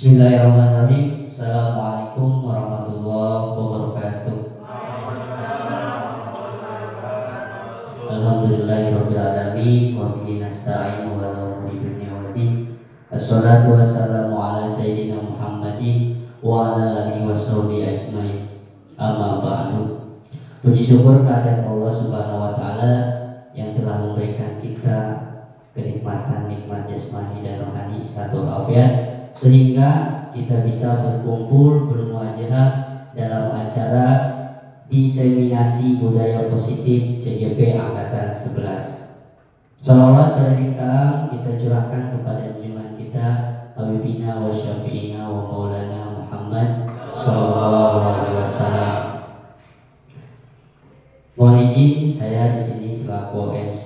Bismillahirrahmanirrahim. Assalamualaikum warahmatullahi wabarakatuh. Alhamdulillahirabbil alamin wa bihi nasta'inu wa la ilaha illa huwa. Assalatu wassalamu ala sayyidina Muhammadin wa ala alihi washabihi ajmain. Amma ba'du. Puji syukur kehadirat Allah Subhanahu wa taala yang telah memberikan kita kenikmatan nikmat jasmani dan rohani serta afiat sehingga kita bisa berkumpul bermuajahah dalam acara diseminasi budaya positif CGP Angkatan 11. Salawat dan salam kita curahkan kepada junjungan kita Habibina wa Syafi'ina wa Maulana Muhammad sallallahu alaihi wasallam. Mohon izin saya di sini selaku MC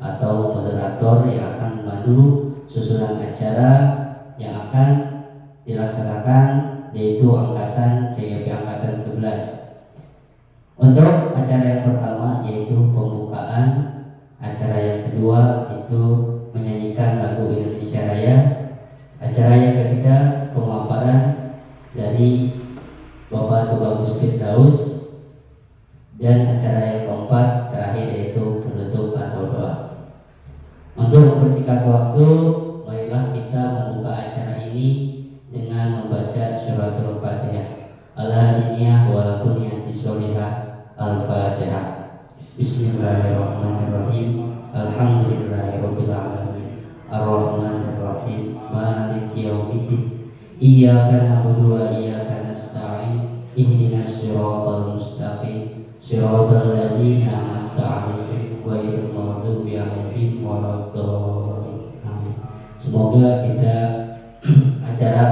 atau moderator yang akan memandu susunan acara yang akan dilaksanakan, yaitu angkatan CGP Angkatan 11. Untuk acara yang pertama yaitu pembukaan, acara yang kedua itu menyanyikan lagu Indonesia Raya, acara yang ketiga pemaparan dari Bapak Tubagus Firdaus, dan acara yang keempat terakhir yaitu penutup atau doa. Untuk mempersingkat waktu, marilah kita membuka acara ini dengan membaca suratul Fatihah. Al-Hadiniyah wal Kuniyati Sholihah. Al-Fatihah. Bismillahirrahmanirrahim. Alhamdulillahirabbil alamin. Ar-Rahmanirrahim. Maliki yaumiddin. Iyyaka na'budu wa iyyaka nasta'in. Ihdinas siratal mustaqim. Siratal ladzina an'amta 'alaihim ghairil maghdubi 'alaihim waladdallin. Semoga kita acara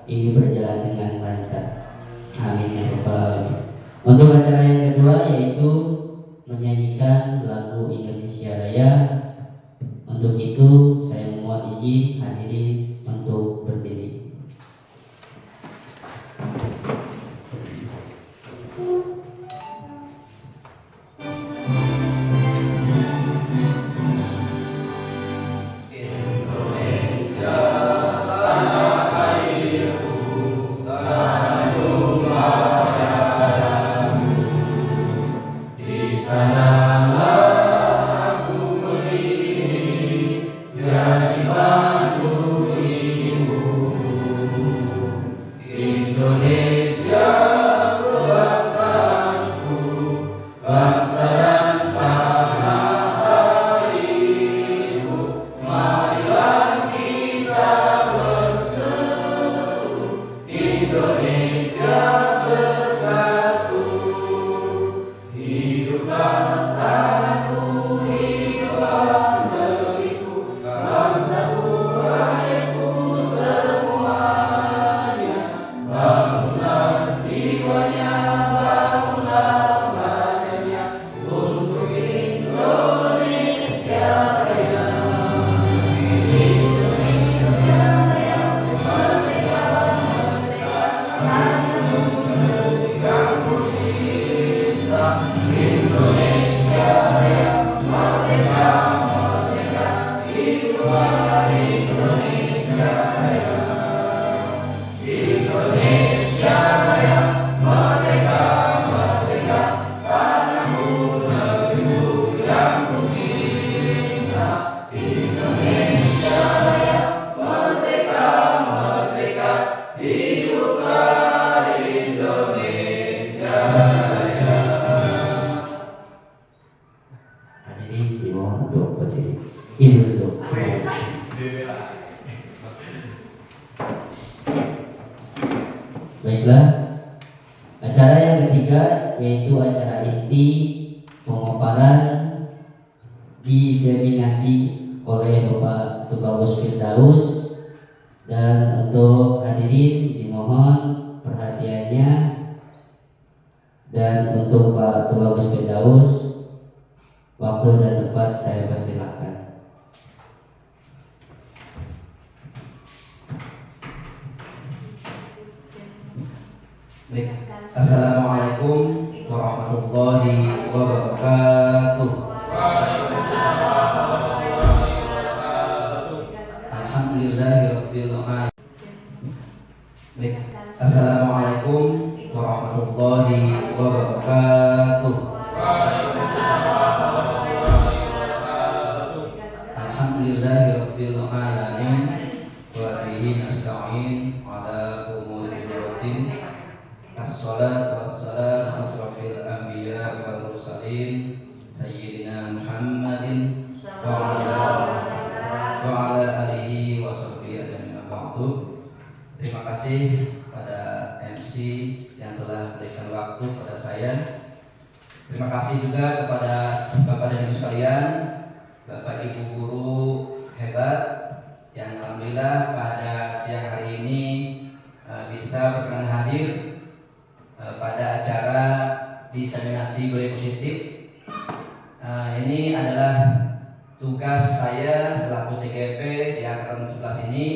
ini berjalan dengan lancar. Amin ya rabbal alamin. Untuk acara yang kedua yaitu menyanyikan lagu Indonesia Raya. Untuk itu saya mohon izin hadirin untuk berdiri. Baiklah, acara yang ketiga yaitu acara inti pemaparan diseminasi oleh Bapak Tubagus Firdaus, dan untuk hadirin dimohon perhatiannya, dan untuk Pak Tubagus Firdaus waktu dan tempat saya persilahkan. Baik. Assalamualaikum warahmatullahi wabarakatuh. Alhamdulillahirabbil alamin. Alhamdulillahirabbil alamin wa bihi nasta'in ala umuri din. Assalatu wassalamu asrofil anbiya wal mursalin sayyidina Muhammadin wa ala alihi wa sahbihi ajmain. Ba'du. Terima kasih pada MC yang telah memberikan waktu pada saya. Terima kasih juga kepada Bapak dan Ibu sekalian, Bapak Ibu guru hebat yang alhamdulillah pada siang hari ini bisa berkenan hadir pada acara diseminasi budaya positif. Ini adalah tugas saya selaku CGP di angkatan 11 ini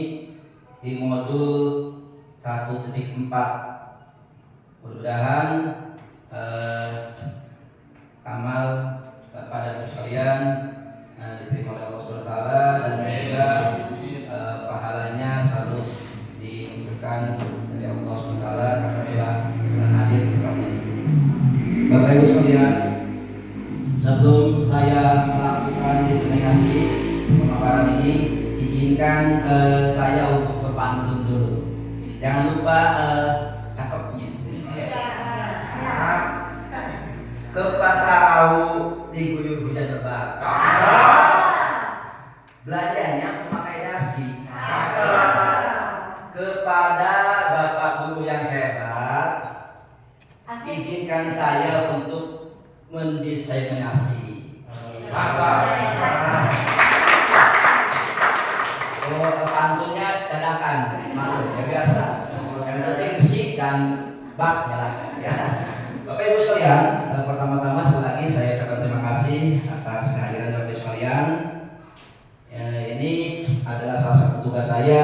di modul 1.4. Mudah-mudahan amal Bapak dan Ibu sekalian diterima oleh Allah Subhanahu wa taala dan juga pahalanya selalu diunjukkan dari Allah Subhanahu wa taala karena telah hadir di tempat ini. Bapak Ibu sekalian, sebelum saya melakukan diseminasi pemaparan ini, izinkan saya untuk berpantun dulu. Jangan lupa cakepnya. Ke pasar Rawu diguyur hujan lebat. Belanjanya memakai dasi. Kepada Bapak Guru yang hebat, izinkan saya untuk mendiseminasi. Oh, pantunnya dadakan, malu ya biasa. Yang penting sih dan bak jalan. Ya. Bapak Ibu sekalian, pertama-tama sekali lagi saya ucapkan terima kasih atas kehadiran Bapak Ibu sekalian. Ini adalah salah satu tugas saya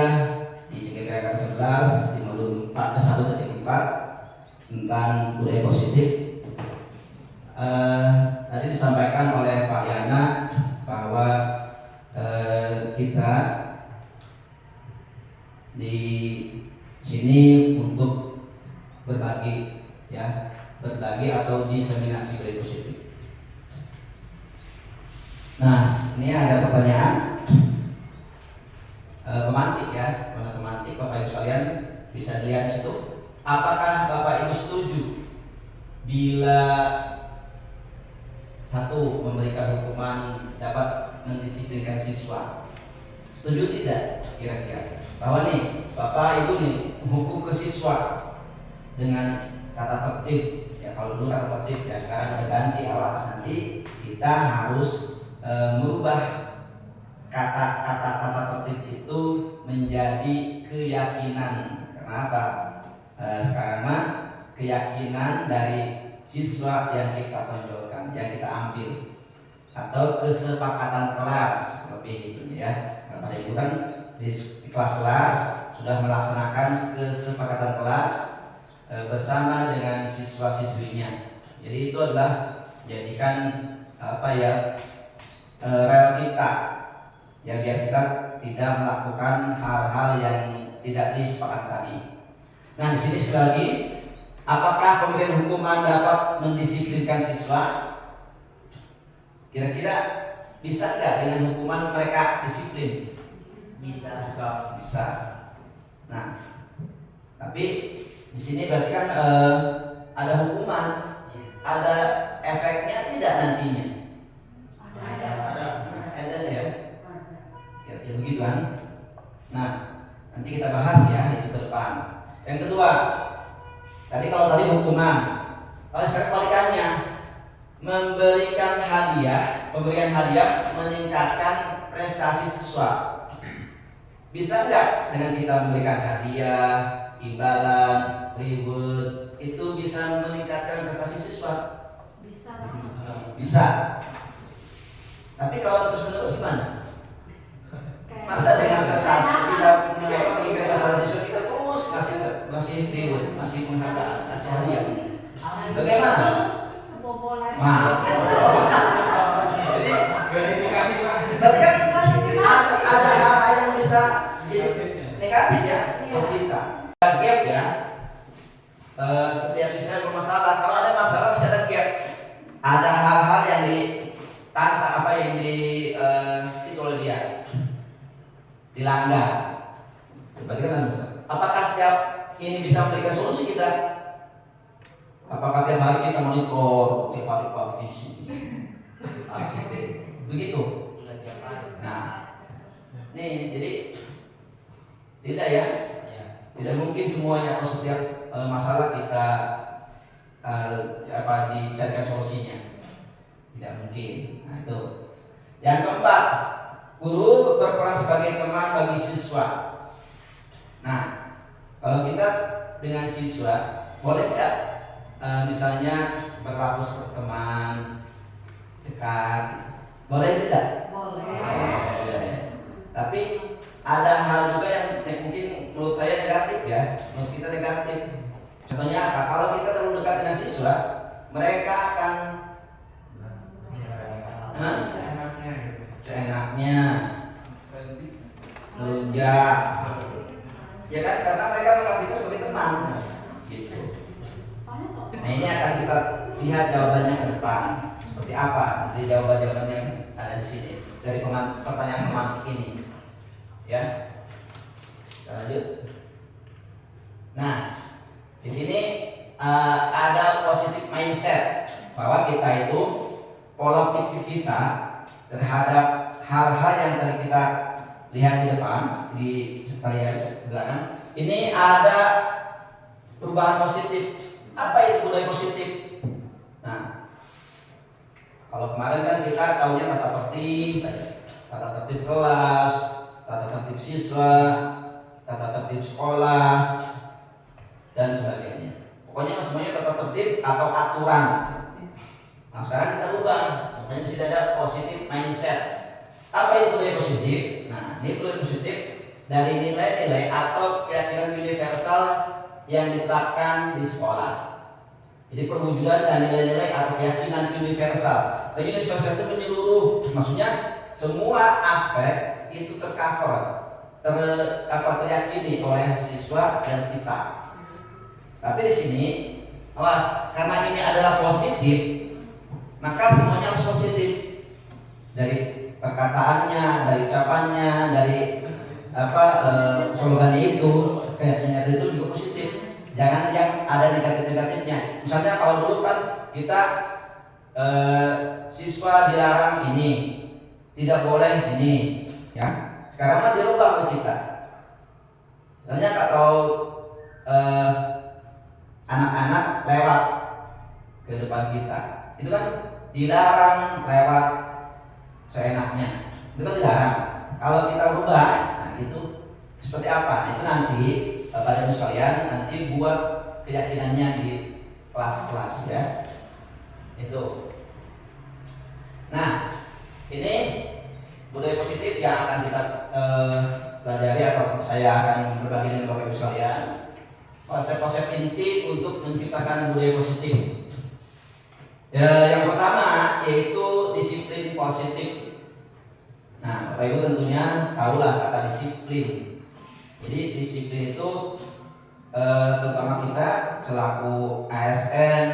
di CGP angkatan 11 di modul 1.4 tentang budaya positif. Tadi disampaikan oleh Pak Yana bahwa kita di sini untuk berbagi, ya, berbagi atau diseminasi budaya positif. Nah, ini ada pertanyaan pemantik ya, pemantik Bapak Ibu sekalian bisa dilihat di situ. Apakah Bapak Ibu setuju bila satu memberikan hukuman dapat mendisiplinkan siswa? Setuju tidak kira-kira? Bahwa nih Bapak Ibu nih hukum ke siswa dengan kata tertib. Ya kalau dulu kata tertib, ya sekarang ada ganti, awas nanti kita harus merubah kata-kata tertib itu menjadi keyakinan. Kenapa? Sekarang mah keyakinan dari siswa yang kita tonjolkan, yang kita ambil, atau kesepakatan kelas lebih gitu ya. Pada itu kan di kelas-kelas sudah melaksanakan kesepakatan kelas bersama dengan siswa-siswinya. Jadi itu adalah jadikan rel kita ya, biar kita tidak melakukan hal-hal yang tidak disepakati tadi. Nah di sini sekali lagi, apakah pemberian hukuman dapat mendisiplinkan siswa? Kira-kira bisa nggak dengan hukuman mereka disiplin? Bisa. Nah, tapi di sini berarti kan ada hukuman, ada efeknya tidak nantinya? Ada ya. Ya begitu kan. Nah, nanti kita bahas ya itu ke depan. Yang kedua, tadi kalau tadi hukuman, kalau sekarang kebalikannya, memberikan hadiah, pemberian hadiah meningkatkan prestasi siswa. Bisa enggak dengan kita memberikan hadiah, imbalan, reward, itu bisa meningkatkan prestasi siswa? Bisa. Tapi kalau terus-menerus gimana? Masa dengan prestasi tidak meningkatkan prestasi siswa, kita terus masih reward, masih penghargaan, masih hadiah. Bagaimana? Jadi verifikasi Pak. Berarti kan ada hal yang bisa negatif ya untuk kita. Gap ya. Setiap siswa bermasalah. Kalau ada masalah bisa ada gap. Ada hal-hal yang ditantang yang itu oleh dia. dilanggar. Berarti kan apakah setiap ini bisa memberikan solusi kita? Apakah tiap hari kita monitor, tiap hari pagi begitu? Nah, nih jadi tidak ya, tidak mungkin semuanya atau setiap masalah kita dicarikan solusinya, tidak mungkin. Nah itu. Yang keempat, guru berperan sebagai teman bagi siswa. Nah, kalau kita dengan siswa boleh tidak misalnya berlaku seperti teman dekat, boleh tidak? Boleh. Tapi ada hal juga yang mungkin menurut saya negatif ya, menurut kita negatif. Contohnya apa? Kalau kita terlalu dekat dengan siswa, mereka akan seenaknya melunjak, ya kan? Karena mereka menganggap kita sebagai teman, gitu. Nah ini akan kita lihat jawabannya ke depan seperti apa. Jadi jawaban-jawaban yang ada di sini dari pertanyaan pemantik ini, ya. Kita lanjut. Nah, di sini ada positive mindset bahwa kita itu pola pikir kita terhadap hal-hal yang tadi kita lihat di depan di belakang ini ada perubahan positif. Apa itu budaya positif? Nah, kalau kemarin kan kita tahunya tata tertib kelas, tata tertib siswa, tata tertib sekolah, dan sebagainya. Pokoknya semuanya tata tertib atau aturan. Nah sekarang kita ubah, makanya di sini ada positive mindset. Apa itu budaya positif? Nah ini budaya positif dari nilai-nilai atau keyakinan universal yang diterapkan di sekolah. Jadi perwujudan dan nilai-nilai atau keyakinan universal. Dan universal itu menyeluruh, maksudnya semua aspek itu tercover, teryakini oleh siswa dan kita. Tapi di sini, awas, karena ini adalah positif, maka semuanya harus positif. Dari perkataannya, dari ucapannya, dari slogannya itu, kayaknya itu juga positif. Jangan yang ada negatif-negatifnya. Misalnya kalau dulu kan kita siswa dilarang ini, tidak boleh ini, ya. Sekarang kan dirubah oleh kita. Misalnya kalau anak-anak lewat ke depan kita, itu kan dilarang lewat seenaknya, itu kan dilarang. Kalau kita rubah, nah itu seperti apa? Itu nanti Bapak Ibu sekalian nanti buat keyakinannya di kelas-kelas ya. Itu. Nah, ini budaya positif yang akan kita pelajari atau saya akan berbagi dengan Bapak Ibu sekalian. Konsep-konsep inti untuk menciptakan budaya positif. Ya, yang pertama yaitu disiplin positif. Nah, Bapak Ibu tentunya tahulah kata disiplin. Jadi disiplin itu terutama kita selaku ASN,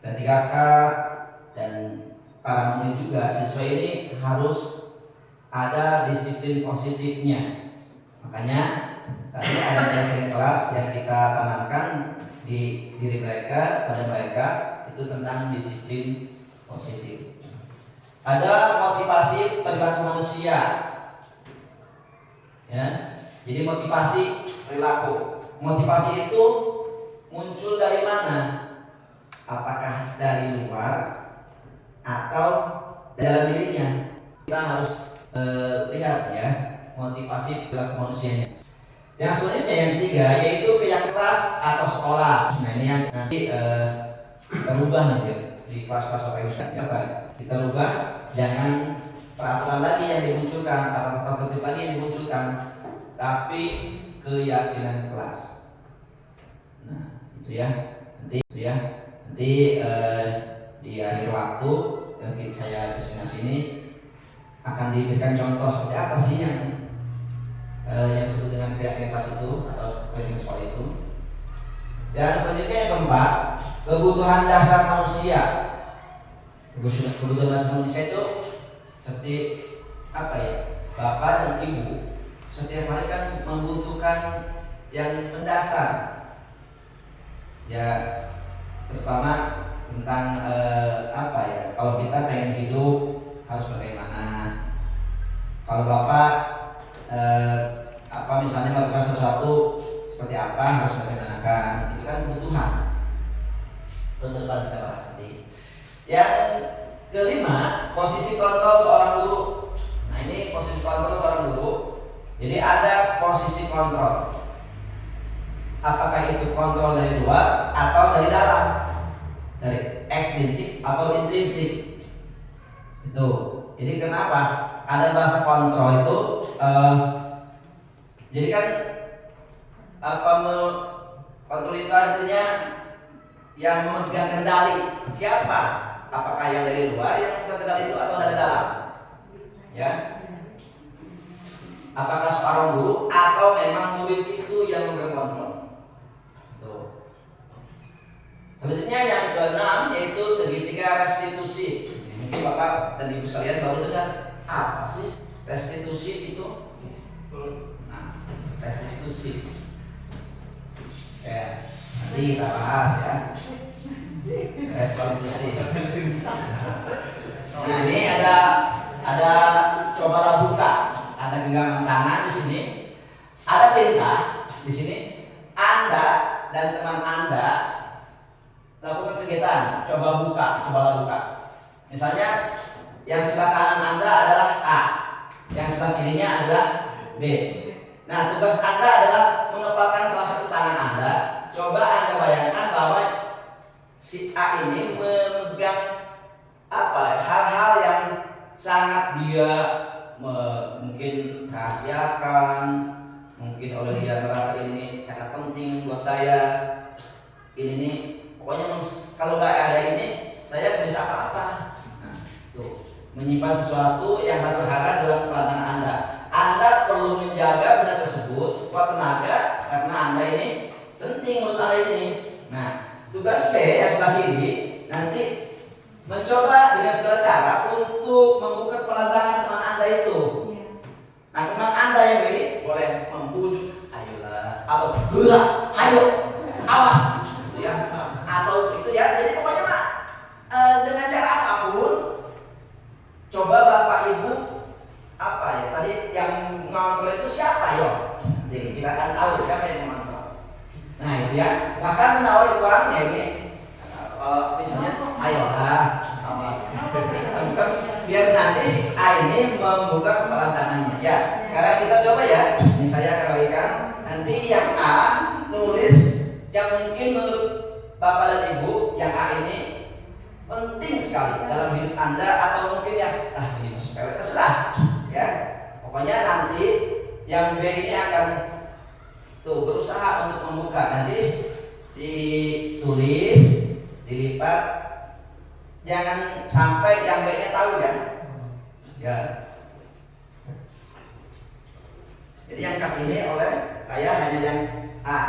P3K dan para murid juga siswa ini harus ada disiplin positifnya. Makanya tadi ada materi kelas yang kita tanamkan di diri mereka, pada mereka itu tentang disiplin positif. Ada motivasi perilaku manusia, ya. Jadi motivasi perilaku. Motivasi itu muncul dari mana? Apakah dari luar atau dari dalam dirinya? Kita harus lihat ya motivasi perilaku manusianya. Yang selanjutnya yang ketiga yaitu keyakinan kelas atau sekolah. Nah ini yang nanti kita rubah nanti di kelas-kelas Bapak Ibu sekalian. Kita rubah, jangan peraturan lagi yang dimunculkan, tata tertib lagi yang dimunculkan, tapi keyakinan kelas. Nah itu ya nanti di akhir waktu yang saya destinasi ini akan diberikan contoh seperti apa sih yang disebut dengan keyakinan kelas itu atau keyakinan sekolah itu. Dan selanjutnya yang keempat, kebutuhan dasar manusia. Kebutuhan dasar manusia itu Seperti apa ya? Bapak dan ibu setiap hari kan membutuhkan yang mendasar, ya, terutama tentang apa ya? Kalau kita pengen hidup harus bagaimana? Kalau bapak apa misalnya melakukan sesuatu seperti apa harus bagaimanakan? Itu kan kebutuhan. Itu depan kita bahas nanti. Yang kelima, posisi kontrol seorang guru. Nah ini posisi kontrol seorang guru. Jadi ada posisi kontrol. Apakah itu kontrol dari luar atau dari dalam? Dari ekstrinsik atau intrinsik? Itu. Jadi kenapa? Ada bahasa kontrol itu. Jadi kan kontrol itu artinya yang memegang kendali. Siapa? Apakah yang dari luar yang memegang kendali itu atau dari dalam? Ya. Apakah seorang guru atau memang murid itu yang memegang kontrol? Tuh. Selanjutnya yang keenam yaitu segitiga restitusi. Mungkin Bapak dan Ibu sekalian baru dengar apa sih restitusi itu? Nah, restitusi. Ya, nanti kita bahas ya. Restitusi. Nah ini ada cobalah buka. Ada genggaman tangan di sini, ada perintah di sini. Anda dan teman Anda lakukan kegiatan, coba buka. Misalnya yang sebelah kanan Anda adalah A, yang sebelah kirinya adalah B. Nah tugas Anda adalah mengepalkan salah satu tangan Anda. Coba Anda bayangkan bahwa si A ini memegang hal-hal yang sangat dia mungkin rahasiakan, mungkin oleh dia merasa ini sangat penting buat saya. Ini pokoknya kalau nggak ada ini saya nggak bisa apa-apa. Nah, tuh menyimpan sesuatu yang berharga dalam kepala Anda. Anda perlu menjaga benda tersebut sekuat tenaga karena Anda ini penting menurut Anda ini. Nah, tugas B yang sebelah kiri nanti mencoba dengan segala cara untuk membuka kepala tangan teman Anda itu. Nah teman Anda yang ini boleh membujuk, ayolah, atau gerak, ayo, awas, ya, atau gitu ya. Jadi pokoknya Pak, dengan cara apapun, coba Bapak Ibu apa ya tadi yang mengontrol itu siapa yo? Jadi kita akan tahu siapa yang mengontrol. Nah itu ya, bahkan menawari uang ya ini. Misalnya, ayolah, biar nanti si A ini membuka kepala tangannya. Ya, sekarang kita coba ya. Ini saya akan bagikan. Nanti yang A nulis yang mungkin menurut Bapak dan Ibu yang A ini penting sekali dalam hidup Anda atau mungkin yang ini sepele terserah. Ya, pokoknya nanti yang B ini akan berusaha untuk membuka. Nanti ditulis, dilipat, jangan sampai yang B-nya tahu ya. Ya. Jadi yang kasih ini oleh saya hanya yang A.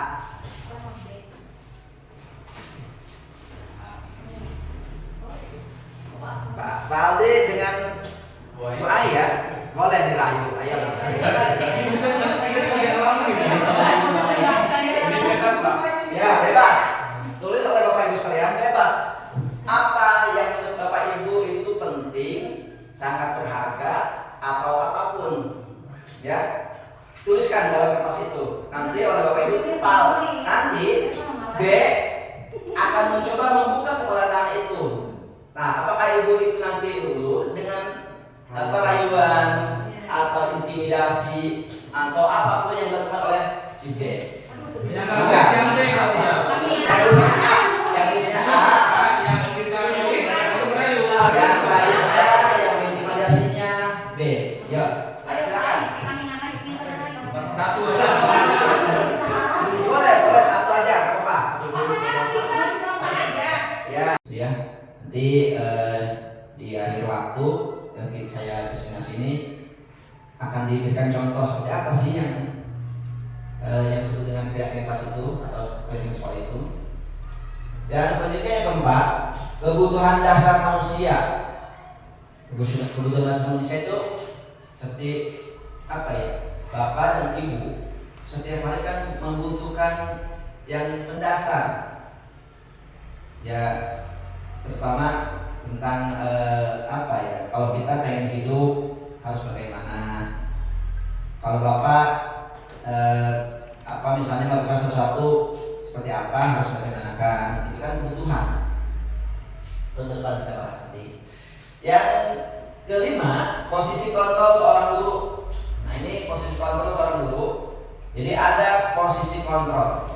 Pak Aldi dengan Bu A ya, boleh dirayu. Ayo. Ya bebas. Tulis oleh Bapak Ibu sekalian bebas. Apa yang menurut Bapak Ibu itu penting, sangat berharga atau apapun, ya tuliskan dalam kertas itu. Nanti oleh Bapak Ibu nanti B akan mencoba membuka kepala tangan itu. Nah, apakah Ibu itu nanti lulus dengan rayuan atau intimidasi atau apapun yang dilakukan oleh si B? Yang intimidasinya B. Ya, silakan. Satu aja. Boleh satu aja, apa? Ya. Nanti di akhir waktu yang saya kesini sini akan diberikan contoh seperti apa sih yang disebut dengan kreativitas itu atau kreativitas sekolah itu. Dan selanjutnya yang keempat, kebutuhan dasar manusia. Kebutuhan dasar manusia itu seperti apa ya? Bapak dan ibu setiap hari kan membutuhkan yang mendasar, ya, terutama tentang apa ya? Kalau kita pengen hidup harus bagaimana? Kalau bapak apa misalnya melakukan sesuatu seperti apa harus bagaimanakan? Itu kan kebutuhan. Itu depan kita bahas nanti. Yang kelima, posisi kontrol seorang guru. Nah, ini posisi kontrol seorang guru. Jadi ada posisi kontrol.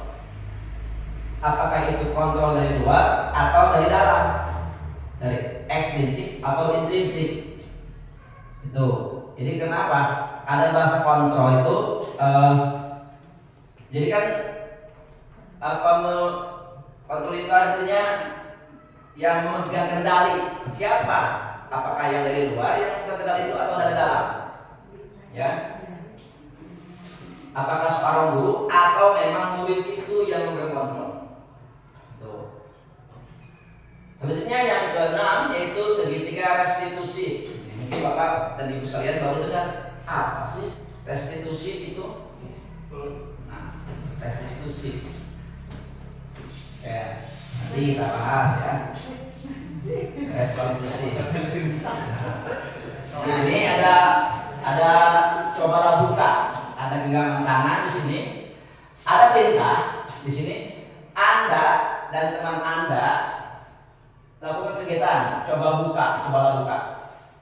Apakah itu kontrol dari luar atau dari dalam? Dari ekstrinsik atau intrinsik? Itu. Jadi kenapa? Ada bahasa kontrol itu jadi kan kontrol itu artinya yang memegang kendali. Siapa? Apakah yang dari luar yang memegang kendali itu atau dari dalam? Ya. Apakah seorang guru atau memang murid itu yang memegang kontrol? Tuh. Selanjutnya yang keenam yaitu segitiga restitusi. Mungkin Bapak dan Ibu sekalian baru dengar apa sih restitusi itu? Nah, restitusi. Ya, nanti kita bahas ya. Restitusi. Nah, ini ada cobalah buka. Ada genggaman tangan di sini, ada perintah di sini. Anda dan teman Anda lakukan kegiatan, coba buka.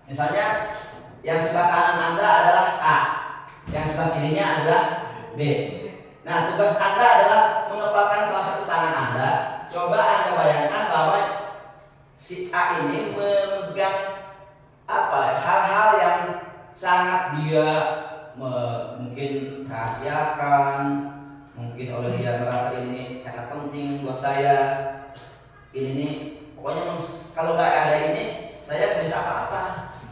Misalnya yang sebelah kanan Anda adalah A, yang sebelah kirinya adalah B. Nah, tugas Anda adalah mengepalkan salah satu tangan Anda. Coba Anda bayangkan bahwa si A ini memegang hal-hal yang sangat dia mungkin rahasiakan, mungkin oleh dia merasa ini sangat penting buat saya. Ini pokoknya kalau nggak ada ini saya nggak bisa apa-apa.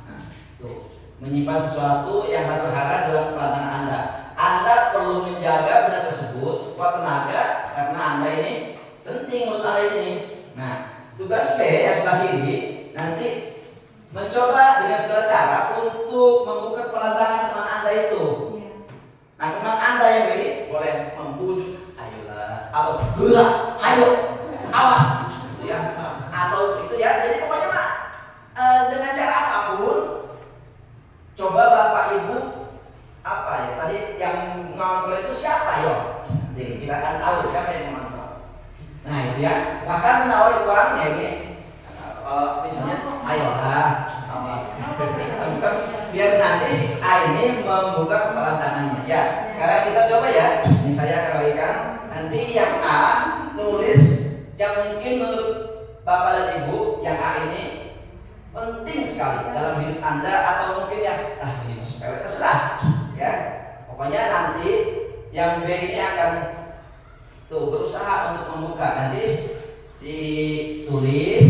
Nah, tuh menyimpan sesuatu yang berharga dalam kelantangan Anda. Anda perlu menjaga benda tersebut sekuat tenaga karena Anda ini penting menurut Anda ini. Nah, tugas B yang sebelah kiri nanti mencoba dengan segala cara untuk membuka kelantangan teman Anda itu. Nah, teman Anda yang ini boleh membujuk, ayolah, atau gerak, ayo, awas, gitu ya, atau itu ya. Jadi pokoknya Pak, dengan cara apapun, coba Bapak Ibu tadi yang mengontrol itu siapa yo? Jadi kita akan tahu siapa yang mengontrol. Nah itu ya, bahkan menawari uangnya ini. Misalnya, ayolah, biar nanti si A ini membuka kepala tangannya. Ya, sekarang kita coba ya. Ini saya akan bagikan. Nanti yang A nulis yang mungkin menurut Bapak dan Ibu yang A ini penting sekali dalam hidup Anda atau mungkin yang ini sepele, terserah. Ya, pokoknya nanti yang B ini akan berusaha untuk membuka. Nanti ditulis,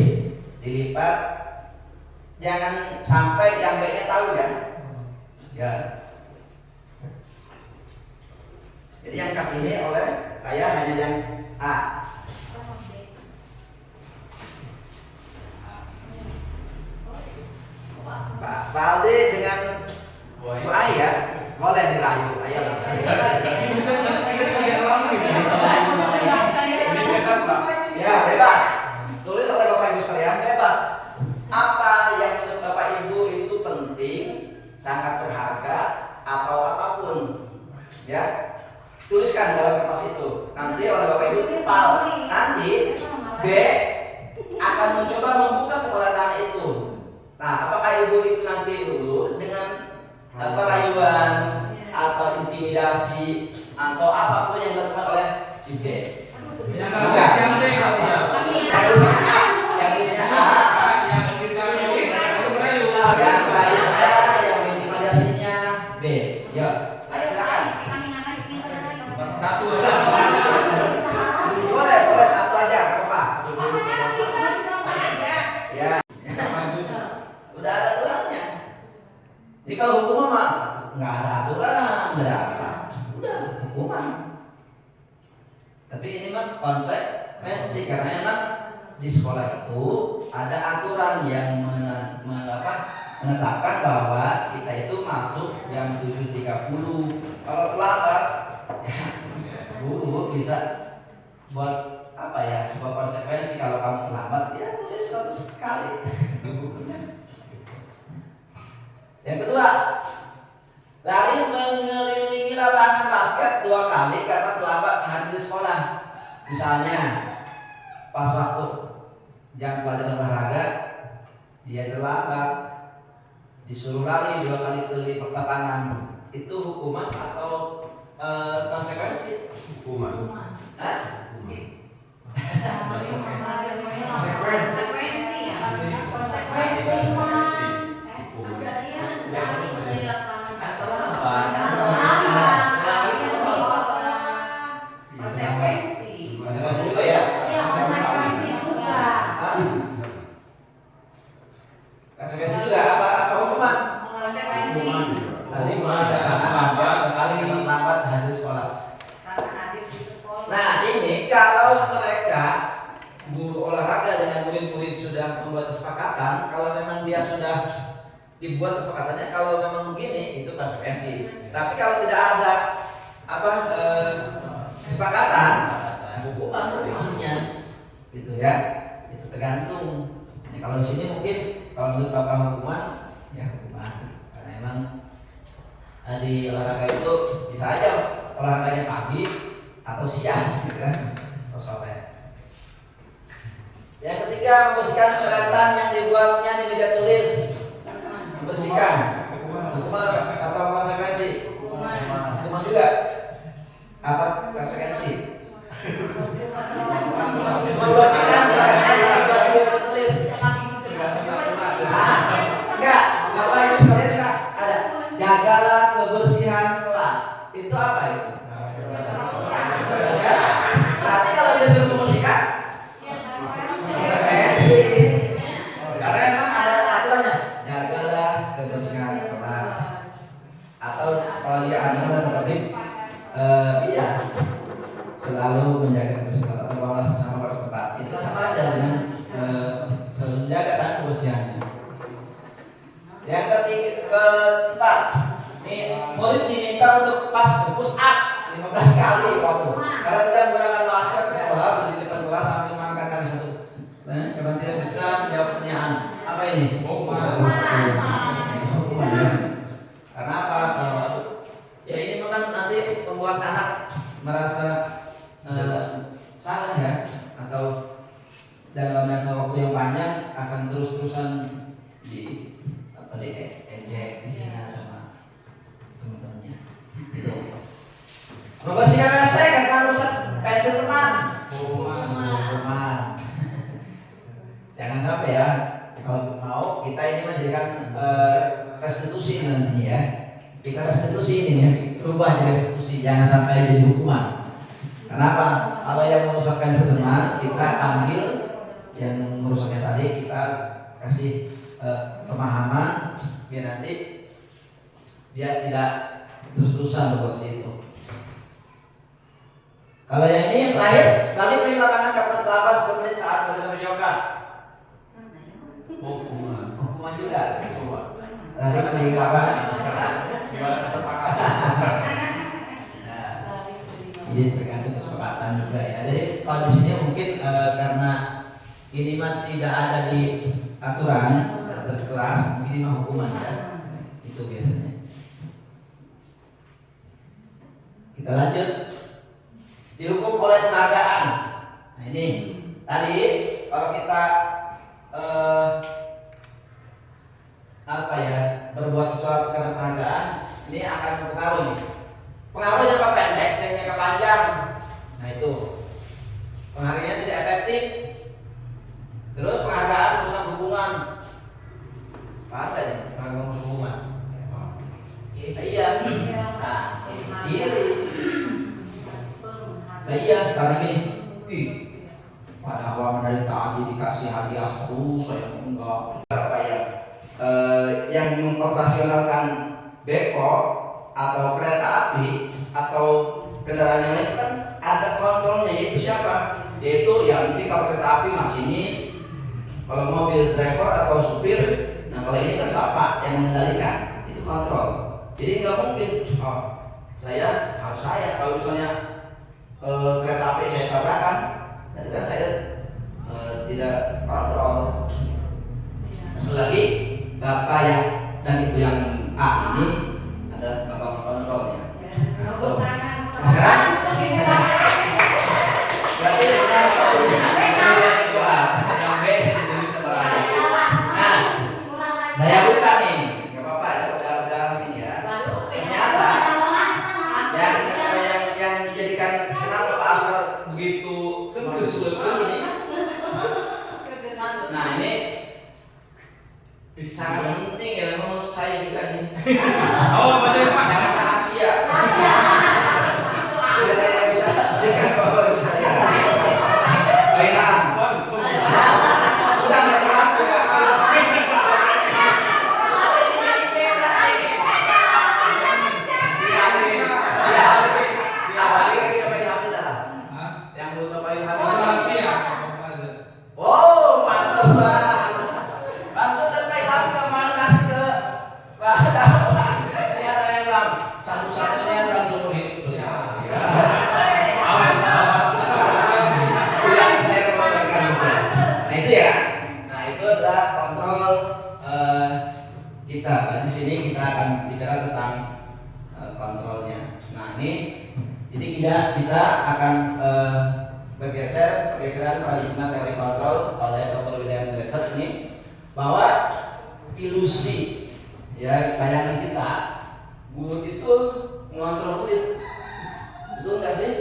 dilipat, jangan sampai yang B-nya tahu ya. Ya. Jadi yang kasih ini oleh saya hanya yang A. Pak Aldi dengan Bu Ayah boleh dirayu. Ayo. Ya bebas. Tulis oleh Bapak Ibu sekalian bebas. Apa yang menurut Bapak Ibu itu penting, sangat berharga atau apapun, ya tuliskan dalam kertas itu. Nanti oleh Bapak Ibu nanti B akan mencoba membuka kepala tangan itu. Nah, apakah Ibu itu nanti luluh dengan rayuan atau intimidasi atau apapun yang dilakukan oleh si B? Yang intimidasinya B. Ya, silakan. Satu. Boleh satu aja, apa? Ya. Udah ada aturannya. Jadi kalau hukuman mah nggak ada aturan, nggak ada apa. Udah hukuman. Tapi ini mah konsekuensi karena emang di sekolah itu ada aturan yang menetapkan bahwa kita itu masuk jam 7.30. Kalau terlambat, ya guru bisa buat apa ya, sebuah konsekuensi. Kalau kamu terlambat, ya tulis 100 kali. Yang kedua, lari mengelilingi lapangan basket 2 kali karena terlambat menghadiri sekolah. Misalnya, pas waktu jam pelajaran olahraga, dia terlambat, disuruh lari 2 kali keliling lapangan. Itu hukuman atau konsekuensi? Hukuman. Hah? Konsekuensi juga ya? Konsekuensi juga apa hukuman? Tadi lambat hadir sekolah. Nah ini kalau mereka guru olahraga dengan murid-murid sudah membuat kesepakatan, kalau memang dia sudah dibuat kesepakatannya, kalau memang begini itu konsekuensi. Tapi kalau tidak ada kesepakatan, hukuman maksudnya, gitu ya. Itu tergantung. Ya, kalau di sini mungkin kalau menurut Bapak hukuman, ya hukuman. Karena memang di olahraga itu bisa aja olahraganya pagi atau siang, gitu kan, atau sore. Yang ketiga, membersihkan coretan yang dibuatnya di meja tulis. Membersihkan. Hukuman atau konsekuensi? Hukuman juga. Apa konsekuensi? Membersihkan coretan yang dibuat di meja tulis. Enggak. Apa itu sekalian juga ada. Jagalah kebersihan kelas. Itu apa itu? Berarti kalau dia suruh membersihkan, karena memang ada aturannya. Jagalah kebersihan kelas. Atau kalau dia aturan seperti iya, selalu menjaga kebersihan atau bawalah sama pada tempat. Itu sama aja dengan selalu menjaga kan kebersihannya. Yang keempat, murid diminta untuk push up 15 kali waktu. Karena tidak menggunakan masker ke sekolah, berdiri di depan kelas sambil mengangkat kaki satu. Karena tidak bisa menjawab pertanyaan. Apa ini? Hukuman. Karena apa? Ya ini kan nanti membuat anak merasa salah ya, atau dalam jangka waktu yang panjang akan terus-terusan ejek, dihina sama teman-temannya. Gitu. Membersihkan WC karena rusak pensil teman. Hukuman. Jangan sampai ya. Kalau mau kita ini menjadikan restitusi nanti ya. Kita restitusi ini ya. Rubah jadi restitusi. Jangan sampai jadi hukuman. Kenapa? Kalau yang merusak pensil teman, kita ambil yang merusaknya tadi, kita kasih pemahaman biar nanti dia tidak terus-terusan berbuat seperti itu. Kalau yang ini yang terakhir, lari keliling lapangan karena terlambat 10 menit saat pelajaran menyoka. Hukuman juga. Lari keliling lapangan karena gimana kesepakatan. Jadi tergantung kesepakatan juga ya. Jadi kalau di sini mungkin karena ini mah tidak ada di aturan atau di kelas, mungkin ini mah hukuman ya. Itu biasanya. Kita lanjut. Dihukum oleh penghargaan. Nah ini tadi kalau kita berbuat sesuatu karena penghargaan, ini akan mempengaruhi. Pengaruh jangka pendek dan jangka panjang. Nah itu penghargaannya tidak efektif. Terus penghargaan merusak hubungan. Paham nggak nih? Penghargaan hubungan. Iya. Nah, iri. Iya, karena gini. Pada awal dari tadi dikasih hadiah terus, saya enggak. Apa ya? Yang mengoperasionalkan beko atau kereta api atau kendaraan yang lain kan ada kontrolnya, yaitu siapa? Yaitu yang penting kalau kereta api masinis, kalau mobil driver atau supir, Nah kalau ini kan bapak yang mengendalikan, itu kontrol. Jadi nggak mungkin, saya kalau misalnya kereta api saya tabrakan, nanti kan saya tidak kontrol. Satu lagi bapak yang dan ibu yang A ini ada bapak kontrolnya. Sekarang berarti yang B jadi sebarang. Nah, saya buka nih, nggak apa-apa ya, udah ini ya. Ternyata yang dijadikan kenapa Pak Asmar begitu kekes ini. Nah ini sangat penting ya menurut saya juga nih. Oh betul Pak, jangan rahasia. Sudah saya bisa berikan bahwa saya. Baiklah. Udah nggak berlangsung ya. Yang butuh payung hamil rahasia. Oh pantesan. Pantesan payung hamil kemarin kasih ke Pak Dawan. Ternyata yang bilang satu-satunya langsung hidup. Nah itu ya. Nah itu adalah kontrol kita. Dan di sini kita akan bicara tentang kontrolnya. Nah ini jadi kita akan pergeseran paradigma teori kontrol oleh Dr. William Glasser ini bahwa ilusi ya bayangan kita guru itu mengontrol murid, betul nggak sih?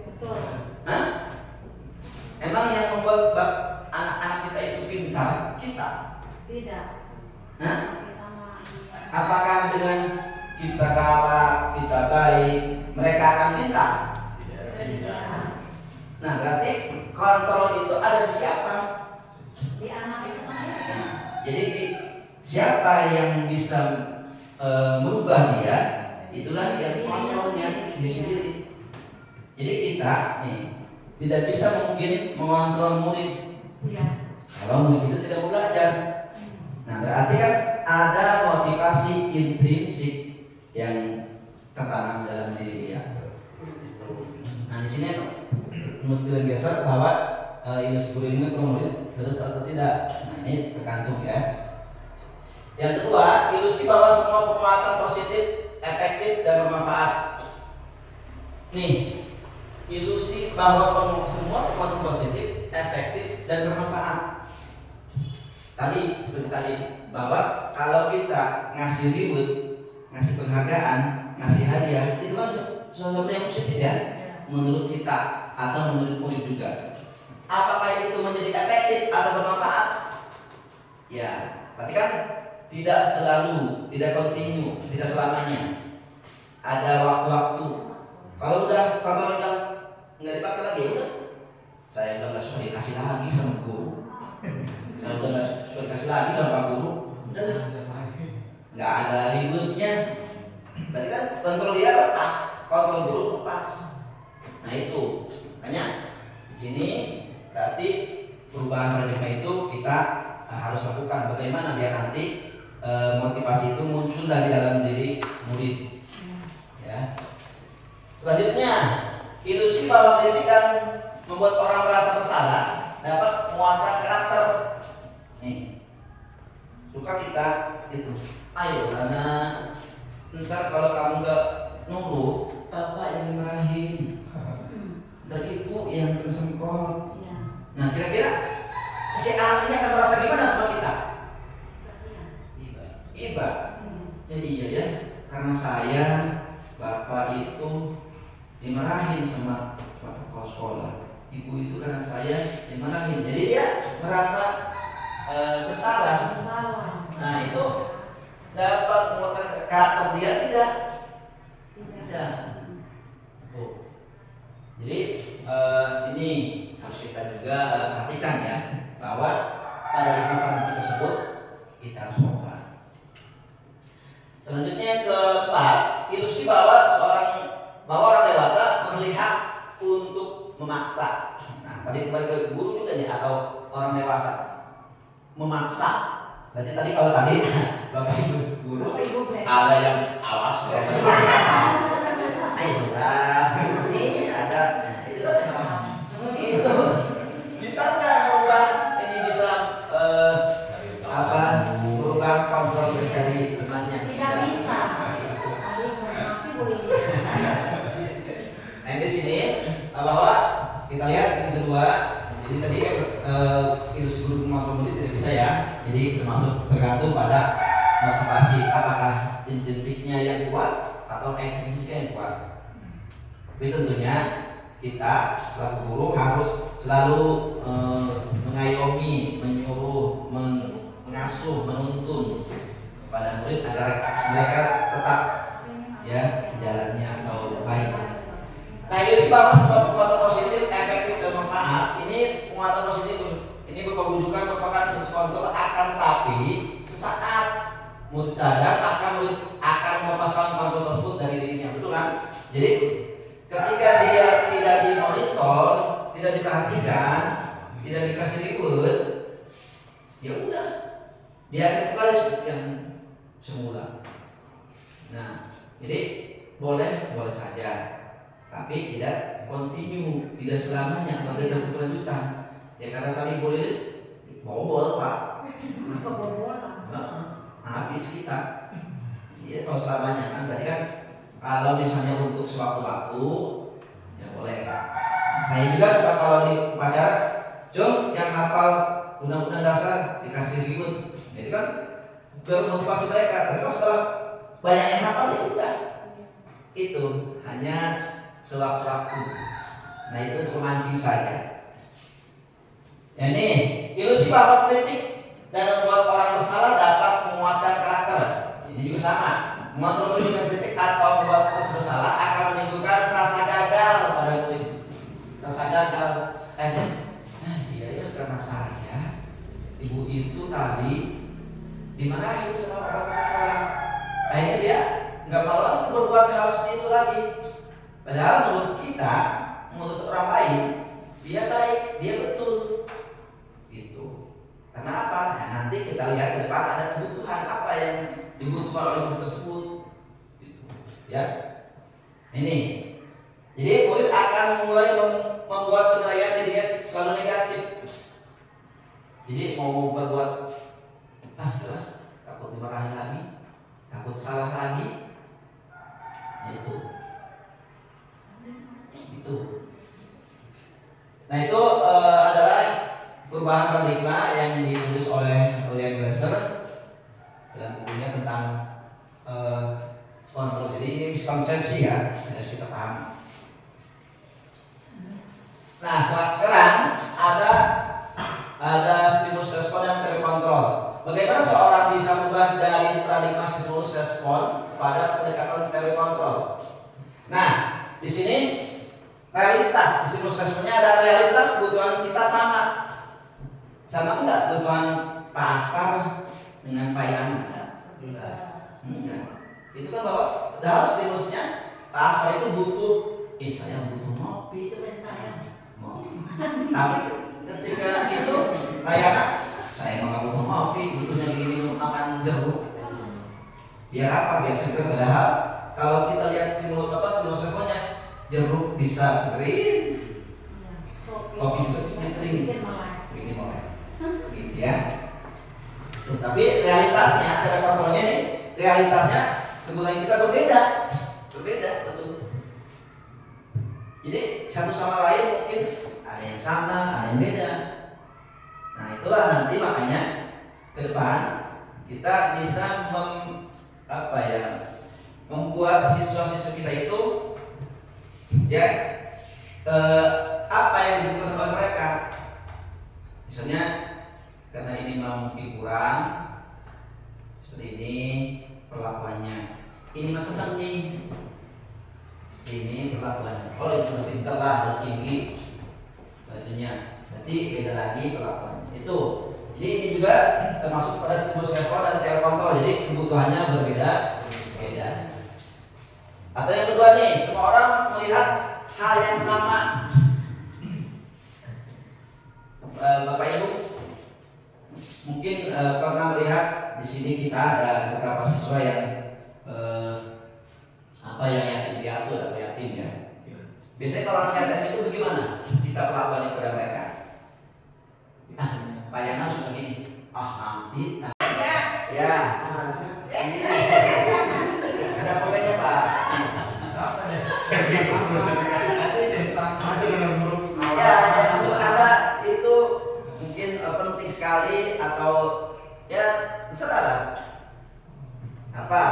Betul. Hah? Emang yang membuat anak-anak kita itu pintar kita? Tidak. Hah? Kita mah. Apakah dengan kita galak, kita baik, mereka akan pintar? Tidak. Nah berarti kontrol itu ada di siapa? Di anak itu sendiri. Nah, jadi siapa yang bisa merubah dia, itulah yang kontrolnya diri sendiri. Jadi kita nih tidak bisa mungkin mengontrol murid Iya. kalau murid itu tidak belajar. Nah berarti kan ada motivasi intrinsik yang tertanam dalam diri dia. Nah di sini menurut William Glasser bahwa ilusi guru ini murid betul atau tidak. Nah ini tergantung ya. Yang kedua, ilusi bahwa semua penguatan positif, efektif dan bermanfaat. Nih, ilusi bahwa semua penguatan positif, efektif dan bermanfaat. Tadi seperti tadi bahwa kalau kita ngasih reward, ngasih penghargaan, ngasih hadiah, itu kan sesuatu yang positif ya, menurut kita atau menurut murid juga. Apakah itu menjadi efektif atau bermanfaat? Ya, berarti kan tidak selalu, tidak kontinu, tidak selamanya. Ada waktu-waktu. Kalau udah nggak dipakai lagi, udah. Saya udah nggak suka dikasih lagi sama guru. Saya udah nggak suka dikasih lagi sama Pak Guru. Udah, nggak ada ributnya. Berarti kan kontrol dia lepas, kontrol guru lepas. Nah itu, makanya di sini berarti perubahan paradigma itu kita harus lakukan. Bagaimana biar nanti motivasi itu muncul dari dalam diri murid. Ya. Selanjutnya, ilusi bahwa kritikan membuat orang merasa bersalah dapat menguatkan karakter. Nih, suka kita itu. Ayo, karena ntar kalau kamu nggak nurut, bapak yang dimarahin, dan ibu yang tersemprot. Iya. Nah, kira-kira si anak ini akan merasa gimana sama kita? Iba. Jadi iya ya, karena saya bapak itu dimarahin sama pak kepala sekolah, ibu itu karena saya dimarahin, jadi dia merasa bersalah. Nah itu dapat menguatkan karakter dia tidak. Oh. Jadi ini harus kita juga perhatikan ya, bahwa pada lingkungan tersebut kita harus ubah. Selanjutnya yang keempat, ilusi bahwa orang dewasa melihat untuk memaksa. Nah, tadi kembali ke guru juga nih atau orang dewasa memaksa Berarti tadi kalau tadi Bapak Ibu guru ada yang awas ya. Ayo ini ada itu bisa nggak merubah ini bisa merubah kontrol dari temannya? Tidak bisa. Tadi masih boleh. Nah di sini bahwa kita lihat yang kedua. Jadi tadi virus guru kontrol tidak bisa ya. Jadi termasuk tergantung pada motivasi apakah intrinsiknya yang kuat atau ekstrinsiknya yang kuat. Tapi tentunya kita selaku guru harus selalu mengayomi, menyuruh, mengasuh, menuntun kepada murid agar mereka tetap ya di jalannya atau baik. Nah, ini bahwa sebuah penguatan positif, efektif dan manfaat. Ini penguatan positif ini berpengujukan merupakan bentuk kontrol, akan tapi sesaat murid sadar maka murid akan melepaskan kontrol tersebut dari dirinya, betul kan? Jadi ketika dia tidak dimonitor, tidak diperhatikan, tidak dikasih reward, ya udah dia akan kembali seperti yang semula. Nah, jadi boleh saja, tapi tidak continue, tidak selamanya atau tidak berkelanjutan. Ya karena tadi boleh bobol pak, habis kita. Ya kalau selamanya kan, berarti kan kalau misalnya untuk sewaktu-waktu ya boleh. Saya juga suka kalau di upacara, Jom yang hafal undang-undang dasar dikasih ribut, jadi kan bermotivasi mereka. Tapi kalau setelah banyak yang hafal ya udah, itu hanya sewaktu-waktu. Nah itu untuk memancing saja. Ya ini ilusi bahwa kritik dan membuat orang bersalah dapat menguatkan karakter. Ini juga sama. Mengontrol dengan kritik atau membuat orang bersalah akan menimbulkan rasa gagal pada murid. Rasa gagal. Iya ya karena saya ibu itu tadi dimarahin sama orang. Akhirnya dia nggak mau lagi berbuat hal seperti itu lagi. Padahal menurut kita, menurut orang lain, dia baik, dia betul. Gitu. Karena apa? Nah, nanti kita lihat ke depan ada kebutuhan apa yang dibutuhkan oleh murid tersebut. Gitu. Ya. Ini. Jadi murid akan mulai membuat penilaian dirinya selalu negatif. Jadi mau berbuat takut dimarahin lagi, takut salah lagi. Itu. Nah itu adalah perubahan paradigma yang ditulis oleh William Glasser dalam bukunya tentang kontrol. Jadi ini miskonsepsi ya, harus kita paham. Nah sekarang ada stimulus respon dan terkontrol. Bagaimana seorang bisa mengubah dari paradigma stimulus respon kepada pendekatan teori kontrol? Nah di sini realitas stimulus responnya ada realitas kebutuhan kita sama enggak kebutuhan Pak Aspar dengan Pak Yana? Enggak. Itu kan bahwa dalam stimulusnya Pak Aspar itu butuh, saya butuh ngopi itu kan saya mau. Tapi ketika itu Pak Yana, saya nggak butuh ngopi, butuhnya minum makan jeruk. Biar apa? Biar seger. Padahal kalau kita lihat stimulus responnya, jeruk bisa segerin, kopi juga bisa kering, bikin melek, gitu ya. Tapi realitasnya, cara kontrolnya nih, realitasnya kebutuhan kita berbeda, betul. Jadi satu sama lain mungkin ada yang sama, ada yang beda. Nah itulah nanti makanya ke depan kita bisa membuat siswa-siswa kita itu ya apa yang dibutuhkan oleh mereka. Misalnya karena ini mungkin kurang seperti ini perlakuannya, ini mas senang nih, ini perlakuannya. Kalau itu pintar lah, udah tinggi bajunya, berarti beda lagi perlakuannya. Itu jadi ini juga termasuk pada stimulus respon dan teori kontrol. Jadi kebutuhannya berbeda. Atau yang kedua nih, semua orang melihat hal yang sama. Bapak Ibu, mungkin pernah melihat di sini kita ada beberapa siswa yang yang yatim piatu atau yatim ya. Biasanya kalau anak yatim itu bagaimana kita perlakuannya kepada mereka? Bayangan sudah gini, nanti ya. Ada pemainnya Pak. Ya, Anda itu mungkin penting sekali atau ya terserah lah. Apa?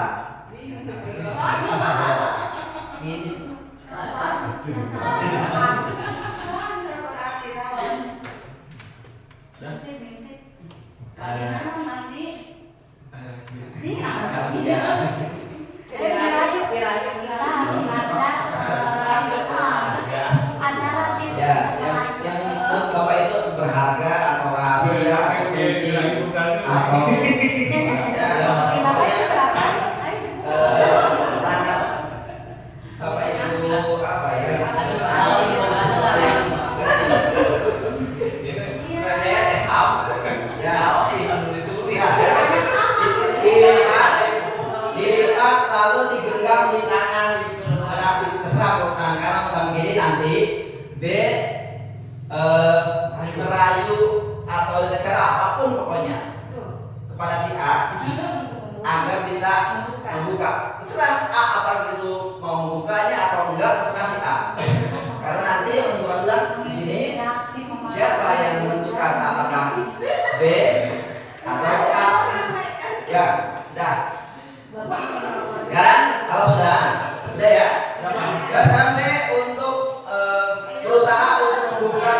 Bapak itu berharga atau rahasia atau penting atau sangat Bapak itu apa ya? Dilipat lalu digenggam di tangan, terserah bukan karena bukan begini nanti B merayu atau dengan cara apapun pokoknya kepada si A agar bisa membuka. Terserah A apakah itu mau membukanya atau enggak, terserah si A. Karena nanti yang menentukan adalah di sini siapa yang menentukan apakah B atau A. Ya, dah. Sekarang kalau sudah ya. Sekarang B untuk berusaha untuk membuka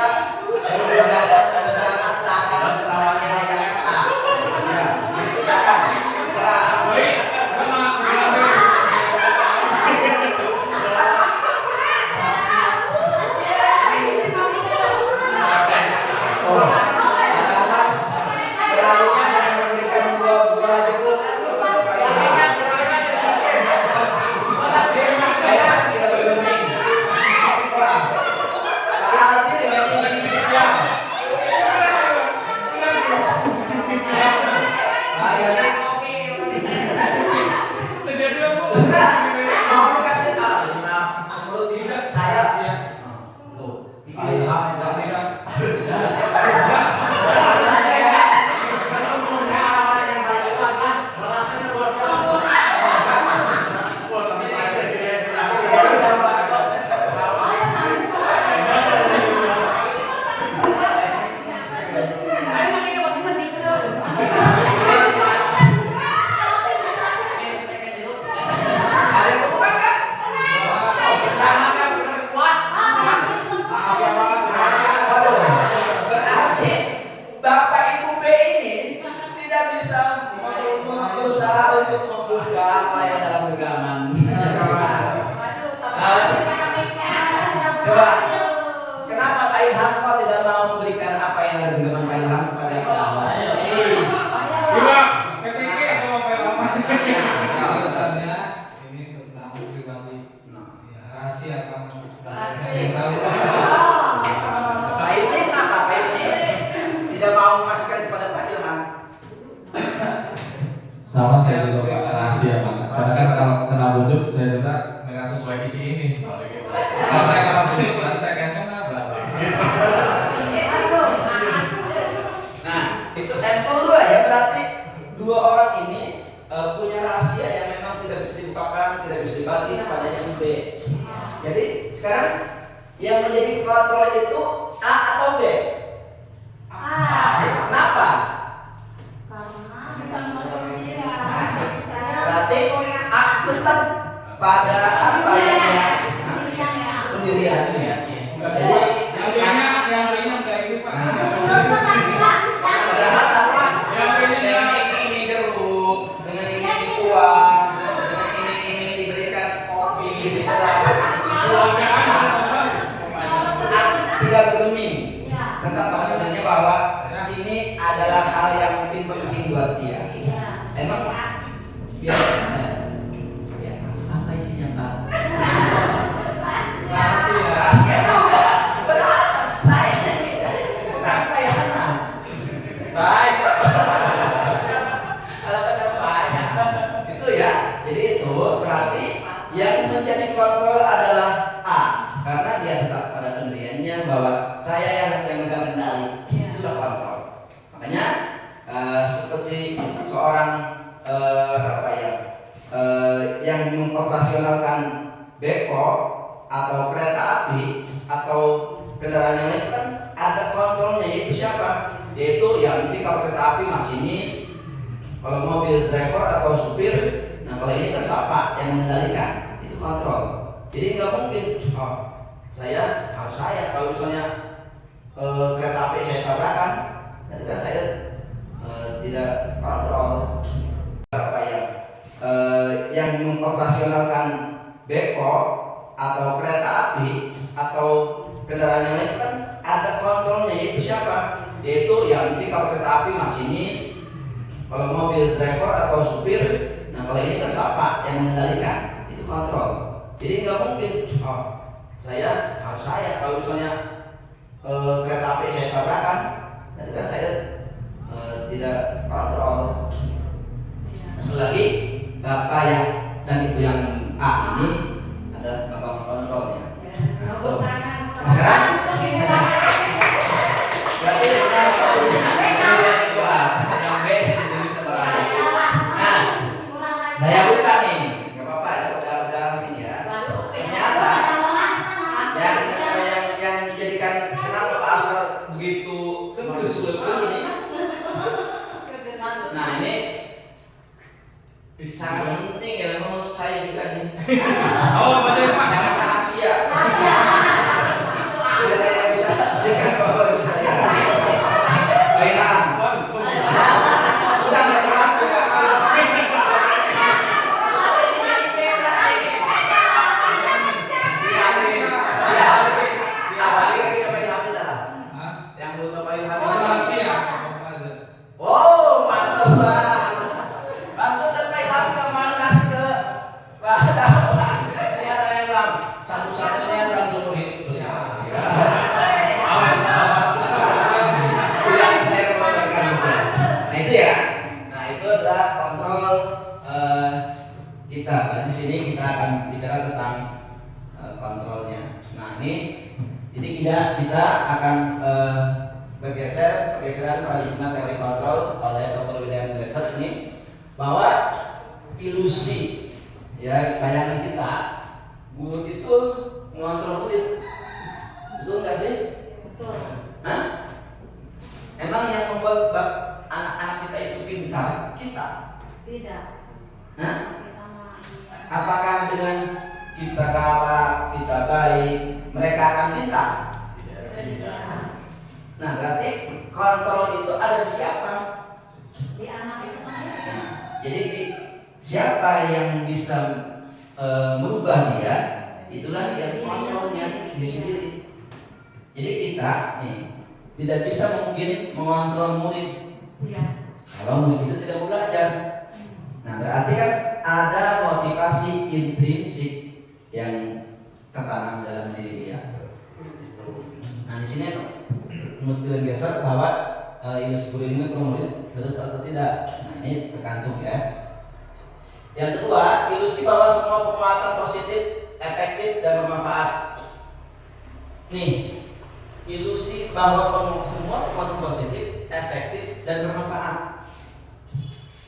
menggunakan tangan tangannya yang A. Ya, silakan. Serah. Sama saya juga Pak, rahasia banget. Karena kan kalau kena bujuk saya juga dengan sesuai isi ini. Kalau saya kena bujuk berarti saya akan kena berapa? Nah, itu sampel dua ya, berarti dua orang ini punya rahasia yang memang tidak bisa dibukakan, tidak bisa dibagi kepada yang B. Jadi sekarang yang menjadi kontrol itu A atau B? Kenapa? Berarti A tetap pada apa pendiriannya. Jadi yang lainnya enggak ini Pak. ini jeruk, dengan ini uang, dengan ini diberikan kopi, tidak bergeming. Tetap pada pendiriannya bahwa ini adalah hal yang mungkin penting buat dia. Emang ya, apa isinya Pak? Rahasia dong. Saya jadi berapa ya? Baik. yang menjadi kontrol adalah A, karena dia tetap pada pendiriannya bahwa saya yang memegang kendali. Itulah kontrol. Makanya seperti seorang yang mengoperasionalkan beko atau kereta api atau kendaraan yang lain kan ada kontrolnya, yaitu siapa? Yaitu yang mungkin kalau kereta api masinis, kalau mobil driver atau supir. Nah kalau ini kan bapak yang mengendalikan, itu kontrol. Jadi nggak mungkin saya kalau misalnya kereta api saya tabrakan, itu kan saya tidak kontrol. Yang mengoperasionalkan beko atau kereta api atau kendaraan yang lain kan ada kontrolnya, yaitu siapa? Yaitu yang mungkin kalau kereta api masinis, kalau mobil driver atau supir. Nah kalau ini kan bapak yang mengendalikan, itu kontrol. Jadi nggak mungkin saya kalau misalnya kereta api saya tabrakan, itu kan saya tidak kontrol. Satu lagi, bapak yang dan ibu yang A ini ada bapak kontrolnya. Sekarang berarti yang B jadi sebarang. Nah, saya buka nih, nggak apa-apa ya, udah ini ya. Ternyata yang dijadikan kenapa Pak Asmar begitu kekeh ini. Nah ini sangat penting ya menurut saya juga nih. Betul Pak, jangan rahasia. Sudah saya bisa berikan bahwa saya. Baiklah. Udah nggak rahasia. Yang belum pakai HP rahasia. Oh, pantesan. Pantesan pakai HP kemarin kasih ke ini ada yang bilang satu-satunya langsung hidup. Nah itu ya. Nah itu adalah kontrol kita. Dan di sini kita akan bicara tentang kontrolnya. Nah ini jadi kita akan pergeseran paradigma teori kontrol oleh Dr. William Glasser ini, bahwa ilusi ya bayangan kita guru itu mengontrol murid. Betul nggak sih? Betul. Hah? Emang yang membuat anak-anak kita itu pintar kita? Tidak. Hah? Apakah dengan kita galak, kita baik, mereka akan pintar? Tidak. Nah berarti kontrol itu ada di siapa? Di anak itu sendiri. Nah, jadi siapa yang bisa merubah dia, itulah yang kontrolnya diri sendiri. Jadi kita nih tidak bisa mungkin mengontrol murid kalau murid itu tidak belajar. Nah berarti kan ada motivasi intrinsik yang tertanam dalam diri dia. Nah di sini menurut Glasser bahwa ilusi guru ini murid betul atau tidak. Nah ini tergantung ya. Yang kedua, ilusi bahwa semua penguatan positif, efektif dan bermanfaat. Nih, ilusi bahwa semua penguatan positif, efektif dan bermanfaat.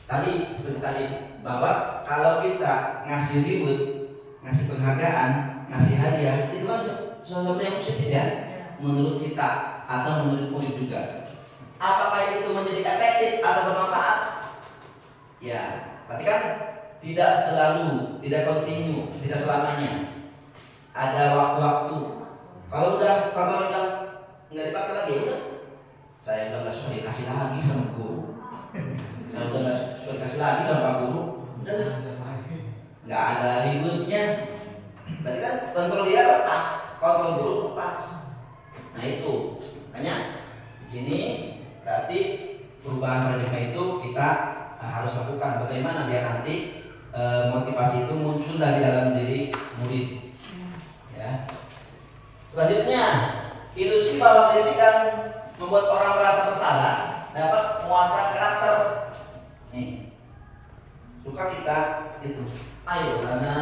Seperti tadi bahwa kalau kita ngasih reward, ngasih penghargaan, ngasih hadiah, itu kan sesuatu yang positif ya, menurut kita atau menurut murid juga. Apakah itu menjadi efektif atau bermanfaat? Ya, berarti kan tidak selalu, tidak kontinu, tidak selamanya. Ada waktu-waktu. Kalau udah nggak dipakai lagi, udah. Saya udah nggak suka dikasih lagi sama guru. Saya udah nggak suka dikasih lagi sama Pak Guru. Udah, nggak ada ributnya. Berarti kan kontrol dia lepas, kontrol guru lepas. Nah itu, makanya di sini berarti perubahan paradigma itu kita harus lakukan. Bagaimana biar nanti motivasi itu muncul dari dalam diri murid. Ya. Selanjutnya, ilusi bahwa kritikan membuat orang merasa bersalah dapat menguatkan karakter. Nih, suka kita itu, ayo karena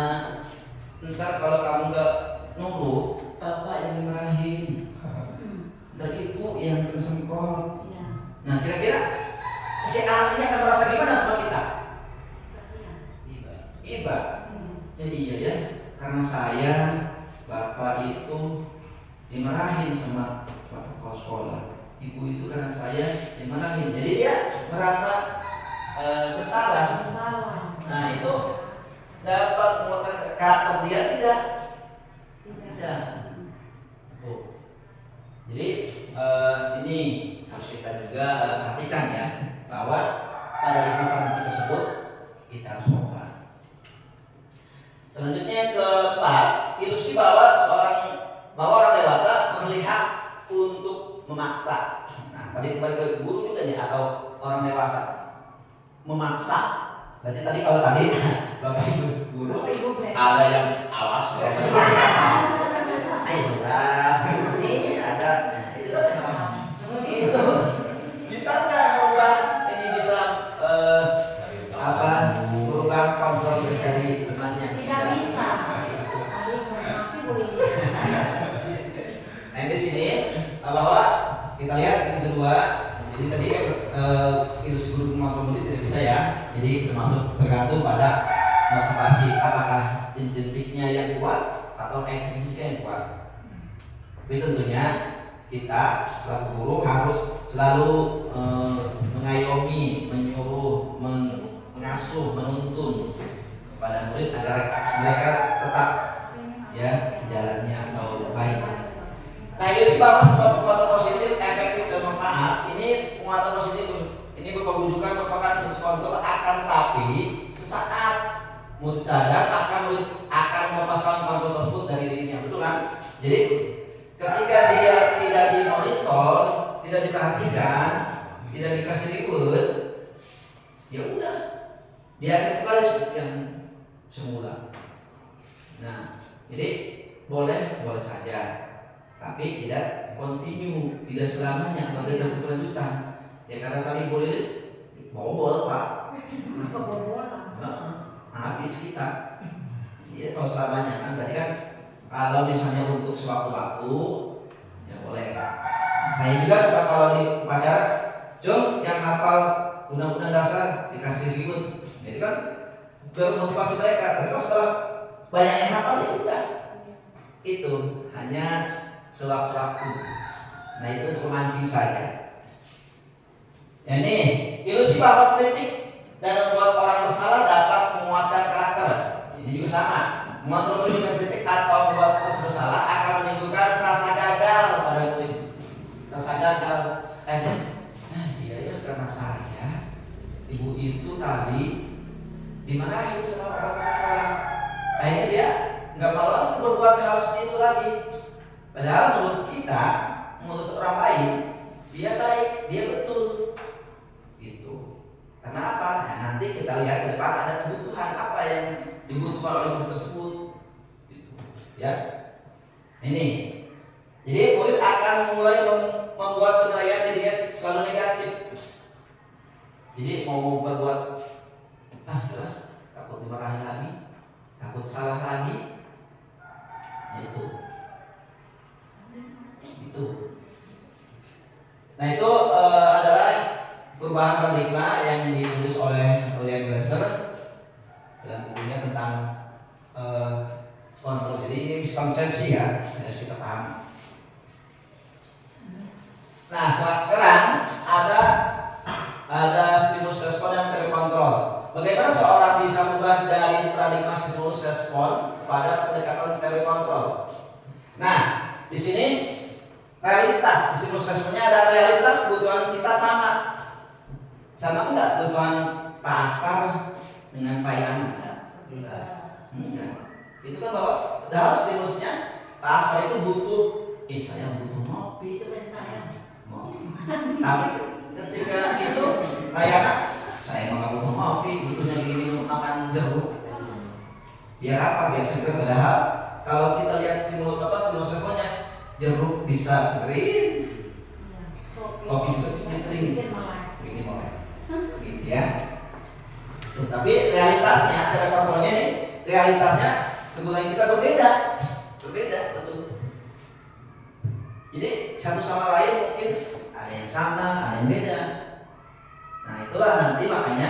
ntar kalau kamu nggak nurut, bapak yang dimarahin, ntar ibu yang kesemprot. Iya. Nah kira-kira si anak ini akan merasa gimana sama kita? Kasihan. Iba. Ya iya ya, karena saya bapak itu dimarahin sama bapak kepala sekolah. Ibu itu karena saya dimarahin. Jadi dia merasa bersalah. Bersalah. Nah itu dapat menguatkan karakter dia tidak. Tidak. Oh. Jadi ini harus kita juga perhatikan ya, bahwa pada lingkungan tersebut kita harus kompak. Selanjutnya yang keempat, ilusi bahwa orang dewasa melihat untuk memaksa. Nah, tadi kembali ke guru juga nih, atau orang dewasa memaksa. Berarti tadi kalau tadi bapak ibu guru ada yang awas ya. Ayo ini ada itu itu bisa nggak merubah ini bisa merubah kontrol dari temannya? Tidak bisa. Tadi masih boleh. Nah di sini bahwa kita lihat yang kedua, jadi tadi ilusi guru mengontrol murid tidak bisa ya. Jadi termasuk tergantung pada motivasi, apakah intrinsiknya yang kuat atau ekstrinsiknya yang kuat. Tapi tentunya kita selaku guru harus selalu mengayomi, menyuruh, mengasuh, menuntun kepada murid agar mereka tetap ya di jalannya atau baik. Nah, ilusi bahwa sebuah penguatan positif, efektif dan manfaat ini penguatan positif ini berpengujukan merupakan bentuk kontrol, akan tapi sesaat murid sadar maka murid akan melepaskan kontrol tersebut dari dirinya, betul kan? Jadi ketika dia tidak dimonitor, tidak diperhatikan, tidak dikasih reward, ya udah dia akan kembali seperti yang semula. Nah, jadi boleh saja, tapi tidak continue, tidak selamanya atau tidak berkelanjutan. Ya karena tadi boleh bobol pak, Kebobolan. habis kita. Ya kalau selamanya kan, berarti kan kalau misalnya untuk sewaktu-waktu ya boleh. Saya juga suka kalau di upacara, Jom yang hafal undang-undang dasar dikasih ribut, jadi kan bermotivasi mereka. Tapi kalau setelah banyak yang hafal ya udah, itu hanya sewaktu-waktu. Nah itu untuk memancing saja. Ya ini ilusi bahwa kritik dan membuat orang bersalah dapat menguatkan karakter. Ini juga sama. Mengontrol dengan kritik atau membuat orang bersalah akan menimbulkan rasa gagal pada murid. Rasa gagal. Iya ya karena saya ibu itu tadi dimarahin sama orang. Akhirnya dia nggak mau lagi berbuat hal seperti itu lagi. Padahal menurut kita, menurut orang lain, dia baik, dia betul. Gitu. Karena apa? Nah, nanti kita lihat ke depan ada kebutuhan apa yang dibutuhkan oleh murid tersebut. Gitu. Ya. Ini. Jadi murid akan mulai membuat penilaian dirinya selalu negatif. Jadi mau berbuat takut dimarahin lagi, takut salah lagi. Itu. Nah itu adalah perubahan paradigma yang ditulis oleh William Glasser dalam bukunya tentang kontrol. Jadi ini miskonsepsi ya, harus kita paham. Nah sekarang ada stimulus respon dan terkontrol. Bagaimana seorang bisa mengubah dari paradigma stimulus respon kepada pendekatan teori kontrol? Nah di sini realitas stimulus responnya ada realitas kebutuhan kita sama enggak kebutuhan Pak Aspar dengan Pak Yana? Enggak. Itu kan bahwa dalam stimulusnya Pak Aspar itu butuh, saya butuh ngopi itu kan saya ngopi. Tapi ketika itu Pak Yana, saya nggak butuh ngopi, butuhnya minum makan jeruk. Biar apa? Biar seger. Padahal kalau kita lihat stimulus responnya, jeruk bisa segerin, kopi juga bisa kering, bikin melek, gitu ya. Tapi realitasnya, cara kontrolnya nih, realitasnya kebutuhan kita berbeda, betul. Jadi satu sama lain mungkin ada yang sama, ada yang beda. Nah itulah nanti makanya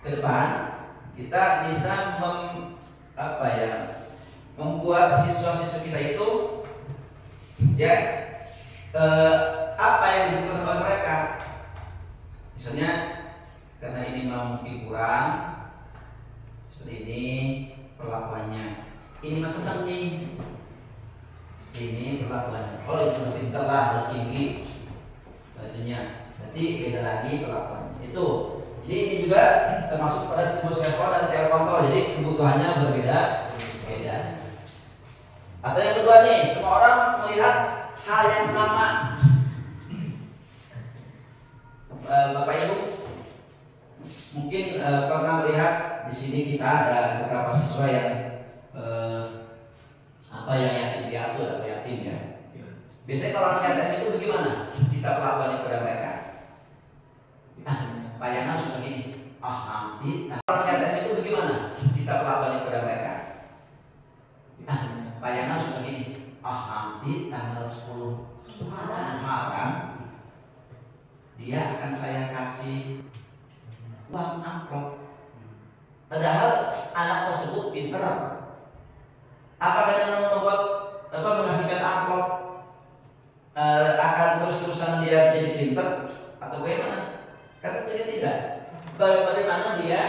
ke depan kita bisa membuat siswa-siswa kita itu ya apa yang dibutuhkan oleh mereka. Misalnya karena ini mungkin kurang seperti ini perlakuannya, ini mas senang nih, ini perlakuannya. Kalau itu pintar lah, lebih tinggi bajunya, berarti beda lagi perlakuannya. Itu. Jadi ini juga termasuk pada stimulus respon dan teori kontrol. Jadi kebutuhannya berbeda. Atau yang kedua nih, semua orang melihat hal yang sama. Bapak Ibu mungkin pernah melihat di sini kita ada beberapa siswa yang yang yatim piatu atau yatim ya. Biasanya kalau anak yatim itu bagaimana kita perlakuannya kepada mereka? Pak Yana sudah gini. Nanti kalau anak yatim itu bagaimana kita perlakuannya kepada mereka? Pak Yana sudah gini. Nanti tanggal 10 Muharram dia akan saya kasih uang amplop. Padahal anak tersebut pintar. Apakah dengan membuat menghasilkan amplop akan terus-terusan dia jadi pintar atau bagaimana? Kan tentunya tidak. Bagaimana dia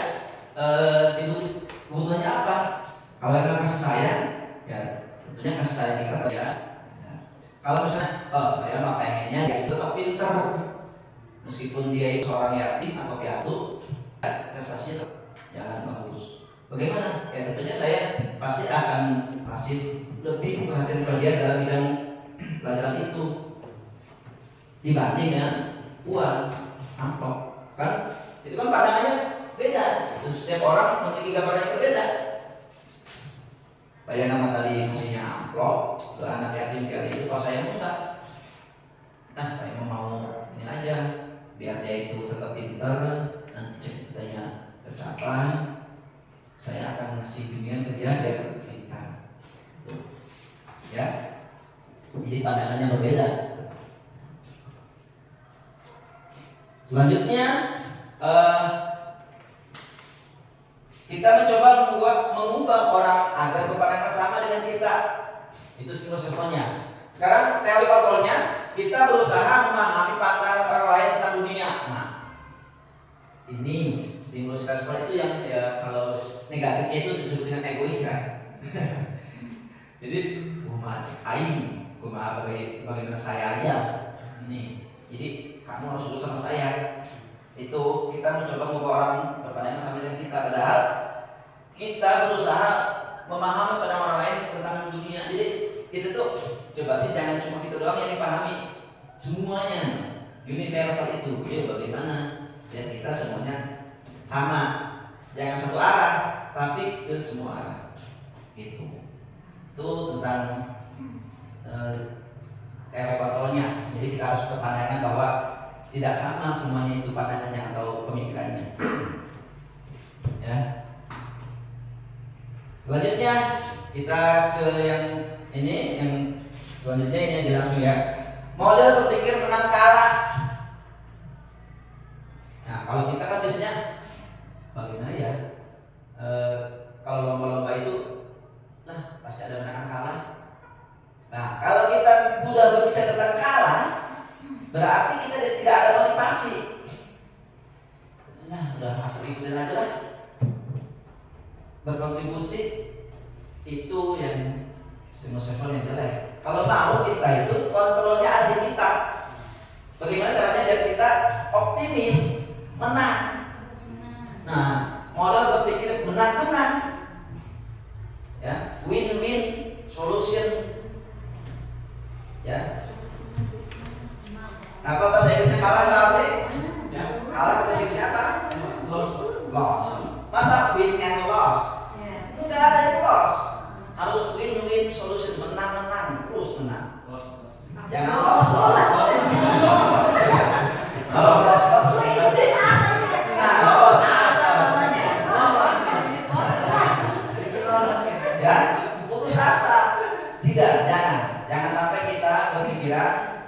kebutuhannya apa? Kalau memang kasih sayang, ya tentunya kasih sayang kita ya. Kalau misalnya, saya mah pengennya dia itu tetap pintar, meskipun dia itu seorang yatim atau piatu, prestasinya tetap jalan bagus. Bagaimana? Ya tentunya saya pasti akan masih lebih perhatian pada dia dalam bidang pelajaran itu dibanding dengan uang amplop. Kan? Itu kan pandangannya beda. Setiap orang memiliki gambaran yang berbeda. Bayang nama tadi isinya amplop, ke anak yatim kali itu pas saya minta. Nah saya mau ini aja, biar dia itu tetap pintar, nanti cita-citanya tercapai. Saya akan ngasih bimbingan ke dia biar tetap pintar. Ya, jadi pandangannya berbeda. Selanjutnya kita mencoba mengubah orang agar berpandangan sama dengan kita. Itu stimulus responnya. Sekarang teori kontrolnya, kita berusaha memahami pandangan orang lain tentang dunia. Nah, ini stimulus respon itu yang ya, kalau negatifnya itu disebut dengan egois kan. Jadi, bagaimana saya aja ini. Jadi kamu harus berusaha sama saya. Itu kita mencoba membawa orang berpandangan sama dengan kita. Padahal kita berusaha memahami pandangan orang lain tentang dunia. Jadi kita tuh coba sih jangan cuma kita doang yang dipahami, semuanya universal itu. Jadi bagaimana dan kita semuanya sama, jangan satu arah tapi ke semua arah. Itu tentang teori kontrolnya. Jadi kita harus berpandangan bahwa tidak sama semuanya itu pandangannya atau pemikirannya. Ya. Selanjutnya kita ke yang ini, yang selanjutnya ini aja langsung ya. Model berpikir menang kalah. Nah kalau kita kan biasanya bagaimana ya? Kalau lomba-lomba itu, nah pasti ada menang kalah. Nah kalau kita sudah berbicara tentang kalah, berarti kita tidak ada motivasi. Nah udah masuk ikutin aja lah. Berkontribusi itu yang stimulus respon yang jelek. Kalau mau kita itu kontrolnya ada di kita. Bagaimana caranya biar kita optimis, menang. Nah, modal berpikir menang-menang. Ya, win-win solution. Ya. Apa bahasa Inggrisnya kalah berarti? Ya. Kalah bahasa Inggrisnya apa? Loss. Masa win and loss? Enggak ada yang loss. Harus win-win solution, menang-menang, terus menang. Jangan loss. Ya.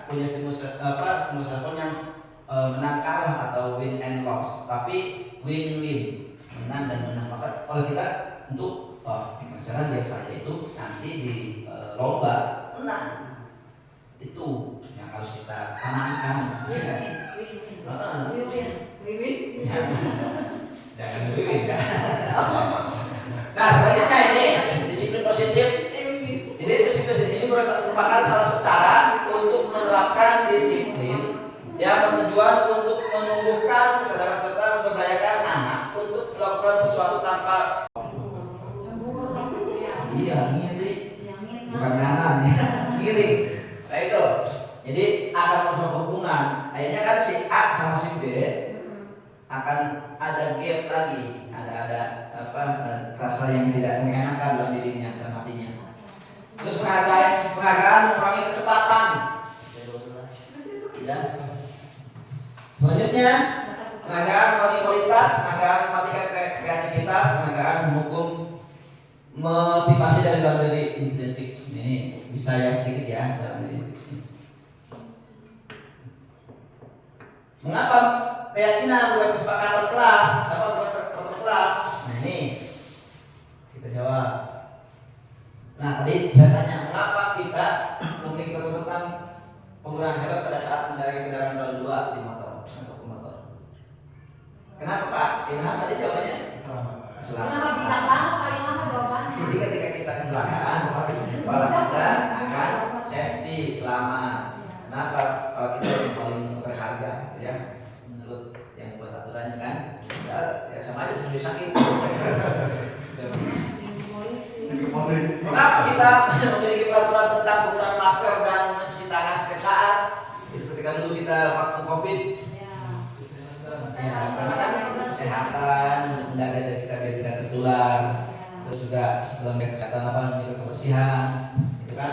punya stimulus respon yang menang kalah atau win and loss, tapi win-win, menang dan menang. Maka kalau kita untuk pelajaran biasa itu nanti di lomba menang, itu yang harus kita tanamkan. Jangan win ya. Nah selanjutnya ini disiplin positif. Jadi disiplin positif ini merupakan salah satu cara untuk menerapkan disiplin yang bertujuan untuk menumbuhkan kesadaran serta memberdayakan anak untuk melakukan sesuatu tanpa ngiri, bukan nganan ya, ngiri. Nah itu, jadi akan berhubungan. Akhirnya kan si A sama si B akan ada gap lagi, ada rasa yang tidak mengenakan dalam dirinya dan hatinya. Terus penghargaan mengurangi kecepatan. Ya. Selanjutnya penghargaan mengurangi kualitas, penghargaan mematikan kreativitas, penghargaan menghukum motivasi dari dalam diri intrinsik. Ini bisa ya sedikit ya dalam diri. Mengapa keyakinan bukan kesepakatan kelas? Apa bukan pertemuan kelas? Nah ini kita jawab. Nah tadi saya tanya mengapa kita memiliki ketentuan penggunaan helm pada saat mengendarai kendaraan roda 2 di motor atau motor. Kenapa Pak? Ilham tadi jawabannya selamat. Kenapa bisa banget paling lama jawabannya? Jadi ketika kita kecelakaan, kepala kita akan safety, selamat. Kenapa? Kalau kita yang paling berharga, ya, menurut yang buat aturannya kan, ya sama aja seperti sakit. Mengapa kita memiliki peraturan tentang penggunaan masker dan mencuci tangan setiap saat? Itu ketika dulu kita waktu COVID. Ya, karena kan kesehatan, menjaga diri kita biar tidak tertular. Terus juga dalam kesehatan menjaga kebersihan, itu kan.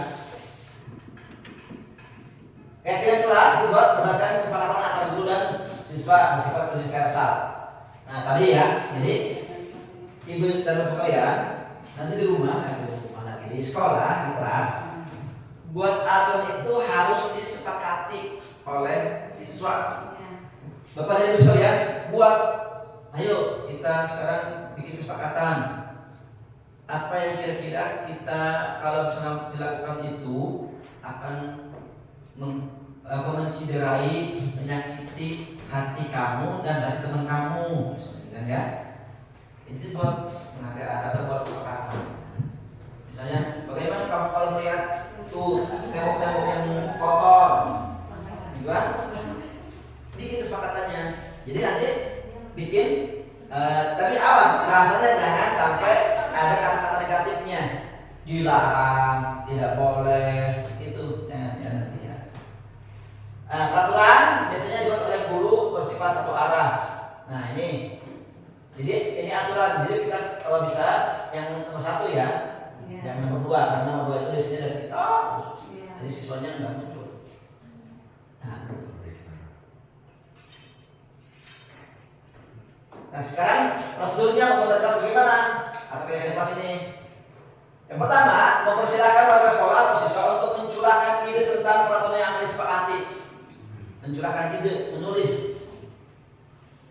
Keyakinan kelas dibuat berdasarkan kesepakatan antara guru dan siswa bersifat universal. Nah tadi ya, jadi ibu dan bapak kalian nanti di rumah lagi di sekolah di kelas, buat aturan itu harus disepakati oleh siswa. Bapak dan ibu sekalian, buat, ayo kita sekarang bikin kesepakatan. Apa yang kira-kira kita kalau bisa dilakukan itu akan menciderai, menyakiti hati kamu dan hati teman kamu, kan ya? Itu buat penghargaan atau buat kesepakatan. Misalnya, bagaimana kamu kalau melihat tuh tembok-tembok yang kotor, gitu kan? Bikin kesepakatannya. Jadi nanti bikin, tapi awas bahasanya jangan sampai ada kata-kata negatifnya, dilarang, tidak boleh, itu jangan. Nah, peraturan biasanya dibuat oleh guru bersifat satu arah. Nah ini, jadi ini aturan. Jadi kita kalau bisa yang nomor 1 ya, yang nomor 2 karena nomor 2 itu di sini dari kita, jadi siswanya nggak muncul. Nah sekarang prosedurnya membuat bagaimana? Atau kayak kelas ini. Yang pertama, mempersilahkan warga sekolah atau siswa untuk mencurahkan ide tentang peraturan yang akan disepakati. Mencurahkan ide, menulis.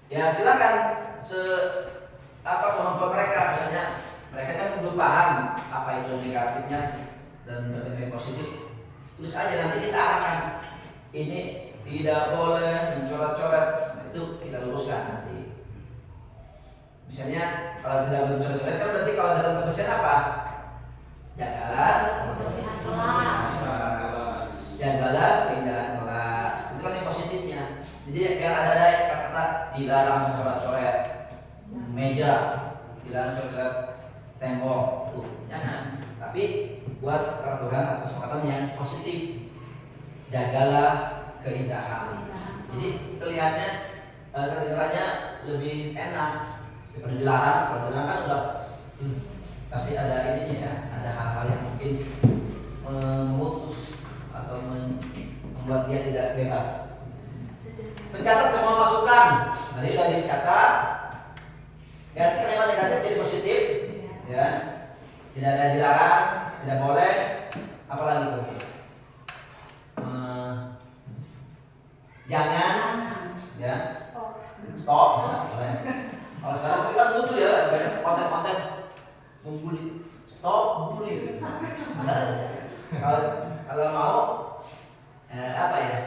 Ya silakan kemampuan mereka, misalnya mereka kan belum paham apa itu negatifnya dan bagaimana positif. Tulis aja, nanti kita arahkan. Ini tidak boleh mencoret-coret, itu kita luruskan nanti. Misalnya kalau tidak mencoret-coret kan berarti kalau dalam kebersihan apa? Jagalah kebersihan kelas. Jagalah keindahan kelas. Itu kan yang positifnya. Jadi biar ada kata-kata dilarang mencoret-coret meja, dilarang mencoret tembok, tuh jangan. Tapi buat peraturan atau kesepakatan yang positif. Jagalah keindahan. Jadi terlihatnya kedengarannya lebih enak daripada dilarang. Kalau dilarang kan udah pasti ada ininya ya, ada hal-hal yang mungkin memutus atau membuat dia tidak bebas. Mencatat semua masukan. Tadi sudah dicatat. Ganti kalimat negatif jadi positif, ya. Tidak ada dilarang, tidak boleh. Apalagi tuh? Kalau mau apa ya?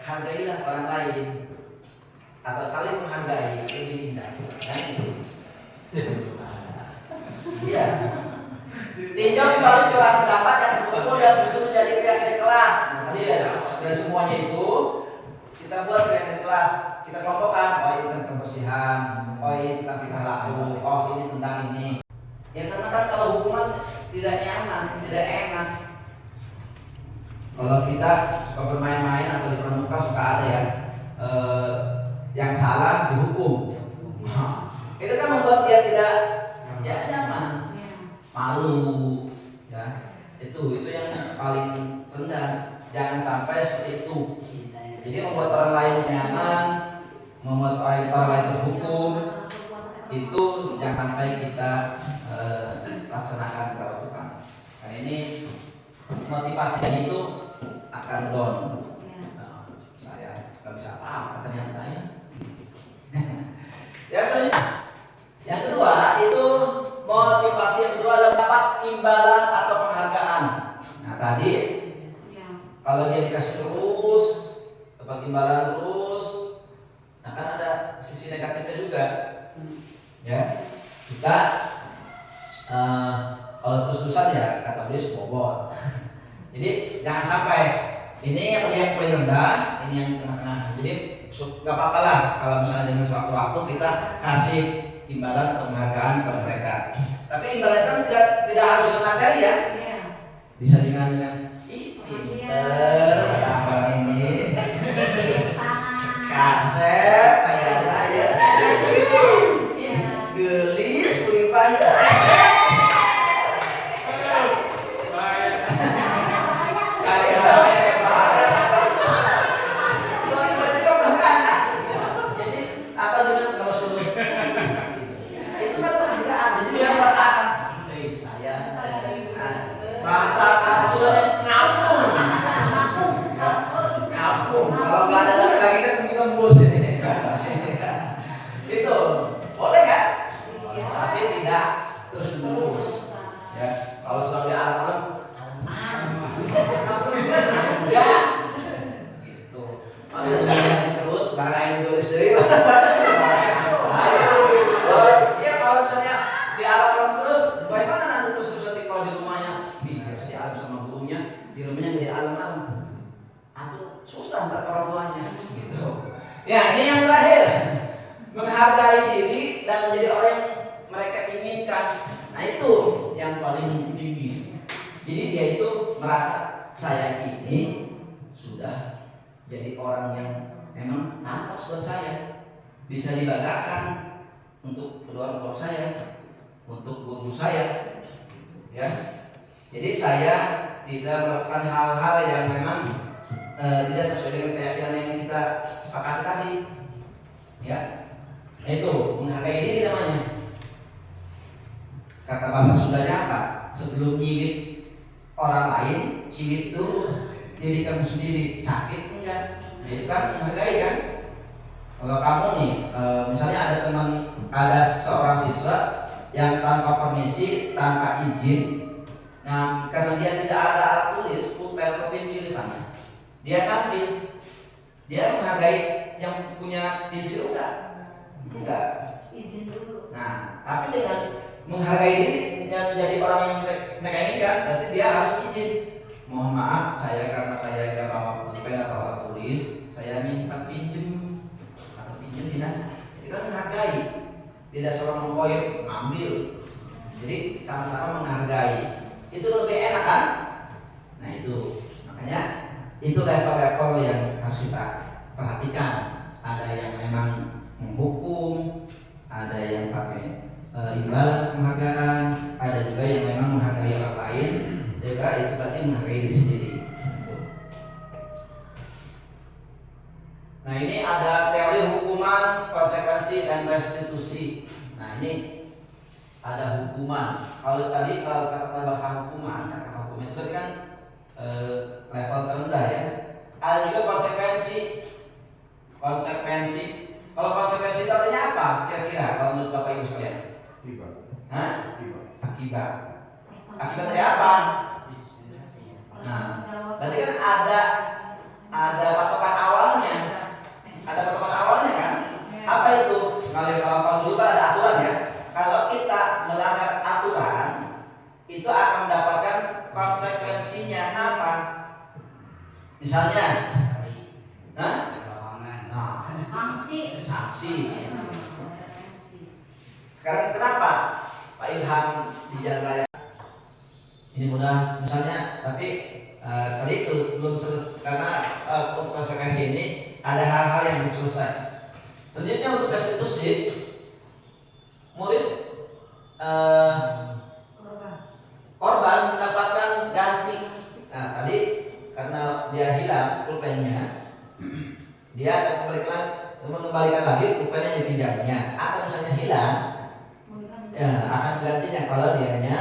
Hargailah orang lain atau saling menghargai, lebih indah kan itu. Iya. Tinjau baru curah pendapat yang berkumpul dan susun menjadi pihak di kelas. Nah, tadi ya dari semuanya itu kita buat pihak di kelas. Kita kelompokkan, oh ini tentang kebersihan, oh ini tentang tingkah laku, oh ini tentang ini. Ya karena kan kalau hukuman tidak nyaman, tidak enak. Kalau kita suka bermain-main atau di pramuka suka ada ya yang salah dihukum. Itu kan membuat dia tidak ya nyaman, malu, ya itu yang paling rendah. Jangan sampai seperti itu. Jadi membuat orang lain nyaman, membuat orang lain terhukum, itu jangan sampai kita laksanakan, kita lakukan. Karena ini motivasinya itu akan down. Saya nggak bisa apa-apa ternyata ya. Ya selanjutnya, yang kedua itu motivasi yang kedua adalah dapat imbalan atau penghargaan. Nah tadi kalau dia dikasih terus, dapat imbalan terus, nah kan ada sisi negatifnya juga. Ya kita kalau terus-terusan ya kata beliau bobot. Jadi jangan sampai ini yang paling rendah, ini yang tengah-tengah. Jadi nggak apa-apa lah kalau misalnya dengan sewaktu-waktu kita kasih imbalan atau penghargaan kepada mereka. Tapi imbalan kan tidak harus dengan materi ya. Bisa dengan pinter abang ini kaset kayaknya ya gelis beripanya. Kalau nggak ada lagi kan kita bos ini. Itu boleh kan? Tapi tidak terus menerus. Ya, kalau selalu di alam ya, gitu. Maksudnya terus barang yang tulis dari. Ya kalau misalnya di alam terus, bagaimana nanti terus kalau di rumahnya? Biasa di alam sama gurunya, di rumahnya di alam-alam. Atau susah ntar orang tuanya gitu. Ya ini yang terakhir, menghargai diri dan menjadi orang yang mereka inginkan. Nah itu yang paling tinggi. Jadi dia itu merasa saya ini sudah jadi orang yang memang pantas buat saya, bisa dibanggakan untuk kedua orang tua saya, untuk guru saya, ya. Jadi saya tidak melakukan hal-hal yang memang tidak sesuai dengan keyakinan yang kita sepakati tadi, ya. Itu menghargai diri namanya. Kata bahasa Sundanya apa? Sebelum nyibit orang lain, cibit terus diri kamu sendiri. Sakit enggak? Itu kan menghargai kan? Kalau kamu nih, misalnya ada seorang siswa yang tanpa permisi, tanpa izin, nah karena dia tidak ada alat tulis, pulpen, pensil misalnya. Dia ambil, dia menghargai yang punya pensil enggak? Izin dulu. Nah, tapi dengan menghargai diri dan menjadi orang yang mereka inginkan, berarti dia harus izin. Mohon maaf, saya karena saya tidak bawa pulpen atau alat tulis, saya minta pinjem atau pinjem tidak. Jadi kan menghargai, tidak seorang mengkoyok, ambil. Jadi sama-sama menghargai. Itu lebih enak kan? Nah itu, makanya itu level-level yang harus kita perhatikan. Ada yang memang menghukum, ada yang pakai imbalan penghargaan, ada juga yang memang menghargai orang lain, juga itu berarti menghargai diri sendiri. Nah ini ada teori hukuman, konsekuensi dan restitusi. Nah ini ada hukuman. Kalau tadi kalau kata bahasa hukuman, kata hukum itu berarti kan level terendah ya. Ada juga konsekuensi. Kalau konsekuensi itu artinya apa? Kira-kira kalau menurut Bapak Ibu sekalian? Akibat. Akibat dari apa? Nah, berarti kan ada patokan awalnya. Ada patokan awalnya kan? Apa itu? Kalau dulu kan ada aturan ya. Kalau kita melanggar aturan, itu akan mendapatkan konsekuensinya apa? Misalnya, nah, sanksi. Sekarang kenapa Pak Ilham di jalan raya ini mudah misalnya, tapi tadi itu belum selesai karena untuk konsekuensi ini ada hal-hal yang belum selesai. Selanjutnya untuk restitusi, murid korban mendapatkan ganti. Nah tadi karena dia hilang pulpennya, dia akan mengembalikan lagi pulpen yang dipinjamnya. Atau misalnya hilang, ya akan gantinya kalau dianya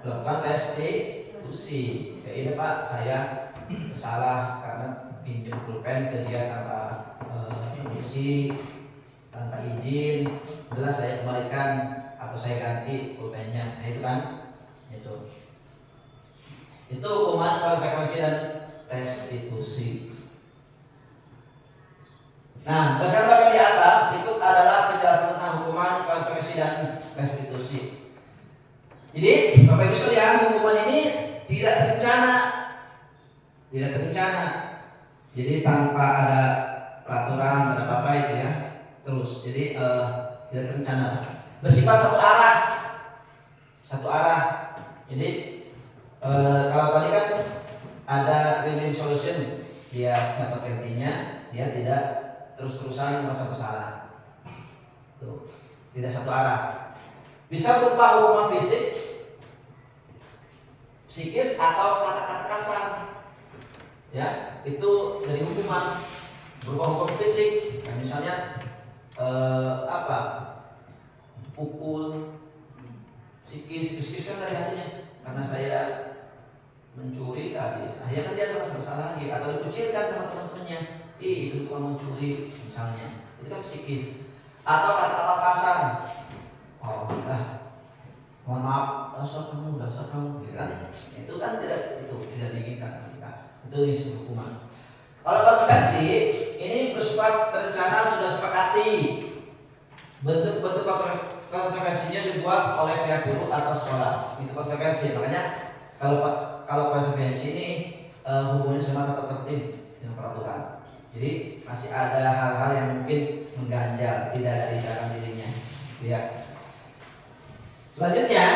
melakukan restitusi. Ya ini Pak, saya salah karena pinjam pulpen ke dia tanpa permisi, tanpa izin. Udah saya kembalikan atau saya ganti pulpennya. Nah itu kan, itu hukuman konsekuensi dan restitusi. Nah, berdasarkan bagian di atas itu adalah penjelasan tentang hukuman, konsekuensi dan restitusi. Jadi, Bapak Ibu sekalian, hukuman ini tidak terencana. Jadi tanpa ada peraturan dan apa itu ya. Terus, jadi tidak terencana. Bersifat satu arah. Jadi kalau tadi kan ada win-win solution, dia dapat gantinya, dia tidak terus-terusan merasa bersalah. Tuh, tidak satu arah. Bisa berupa hukuman fisik, psikis atau kata-kata kasar. Ya, itu dari hukuman berupa hukum fisik. Nah, misalnya pukul, psikis kan dari hatinya. Karena saya mencuri tadi, akhirnya kan dia merasa bersalah lagi atau dikucilkan sama teman-temannya. Itu tukang mencuri misalnya, itu kan psikis. Atau kata-kata kasar, mohon maaf, dasar kamu, gitu kan? Itu kan tidak diinginkan kita. Itu isu hukuman. Kalau konsekuensi ini bersifat terencana, sudah sepakati. Bentuk-bentuk konsekuensinya dibuat oleh pihak guru atau sekolah. Itu konsekuensi. Makanya kalau konsekuensi ini hubungannya sama tata tertib dengan peraturan. Jadi masih ada hal-hal yang mungkin mengganjal, tidak ada di dalam dirinya. Ya. Selanjutnya,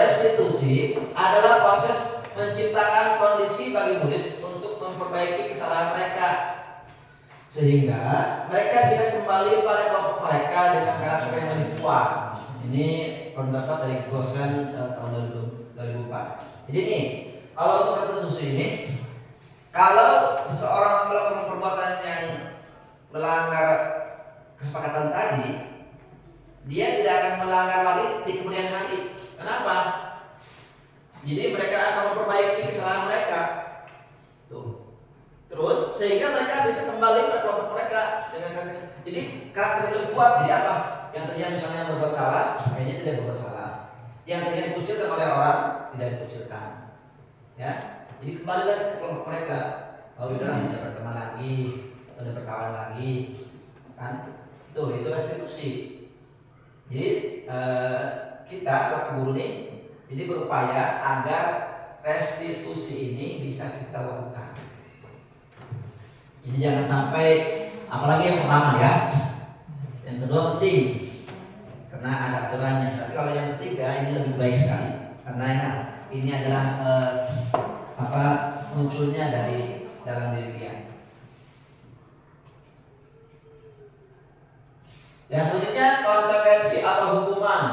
restitusi adalah proses menciptakan kondisi bagi murid untuk memperbaiki kesalahan mereka, sehingga mereka bisa kembali pada kelompok mereka dengan karakter yang lebih kuat. Ini pendapat dari dosen tahun 2004. Jadi nih, kalau untuk restitusi ini, kalau seseorang melakukan perbuatan yang melanggar kesepakatan tadi, dia tidak akan melanggar lagi di kemudian hari. Kenapa? Jadi mereka akan memperbaiki kesalahan mereka. Tuh. Terus sehingga mereka bisa kembali ke kelompok mereka dengan karakter. Jadi karakter yang lebih kuat. Jadi apa? Yang tadinya misalnya berbuat salah, akhirnya tidak berbuat salah. Yang tadinya dikucilkan oleh orang, tidak dikucilkan. Ya. Jadi kembali lagi ke kelompok mereka. Oh udah tidak berteman lagi, udah berkawan lagi, kan? Itu restitusi. Jadi kita selaku guru nih, jadi berupaya agar restitusi ini bisa kita lakukan. Jadi jangan sampai, apalagi yang pertama ya, yang kedua penting karena ada aturannya. Tapi kalau yang ketiga ini lebih baik sekali karena ini adalah munculnya dari dalam diri dia. Yang selanjutnya konsekuensi atau hukuman.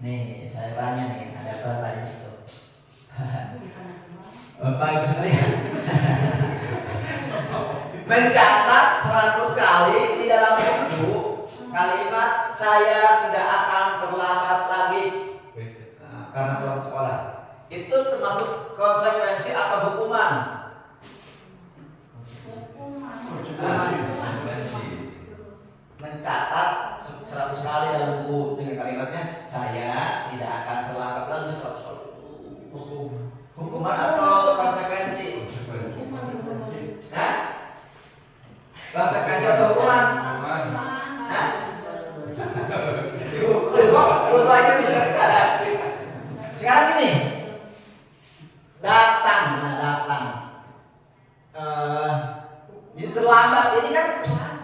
Nih saya tanya nih, ada pertanyaan situ. Bapak Ibu sekalian, mencatat 100 kali di dalam buku kalimat saya tidak akan terlambat lagi karena pulang sekolah. Itu termasuk konsekuensi atau hukuman? Mencatat 100 kali dalam buku dengan kalimatnya saya tidak akan terlambat lagi 100 kali.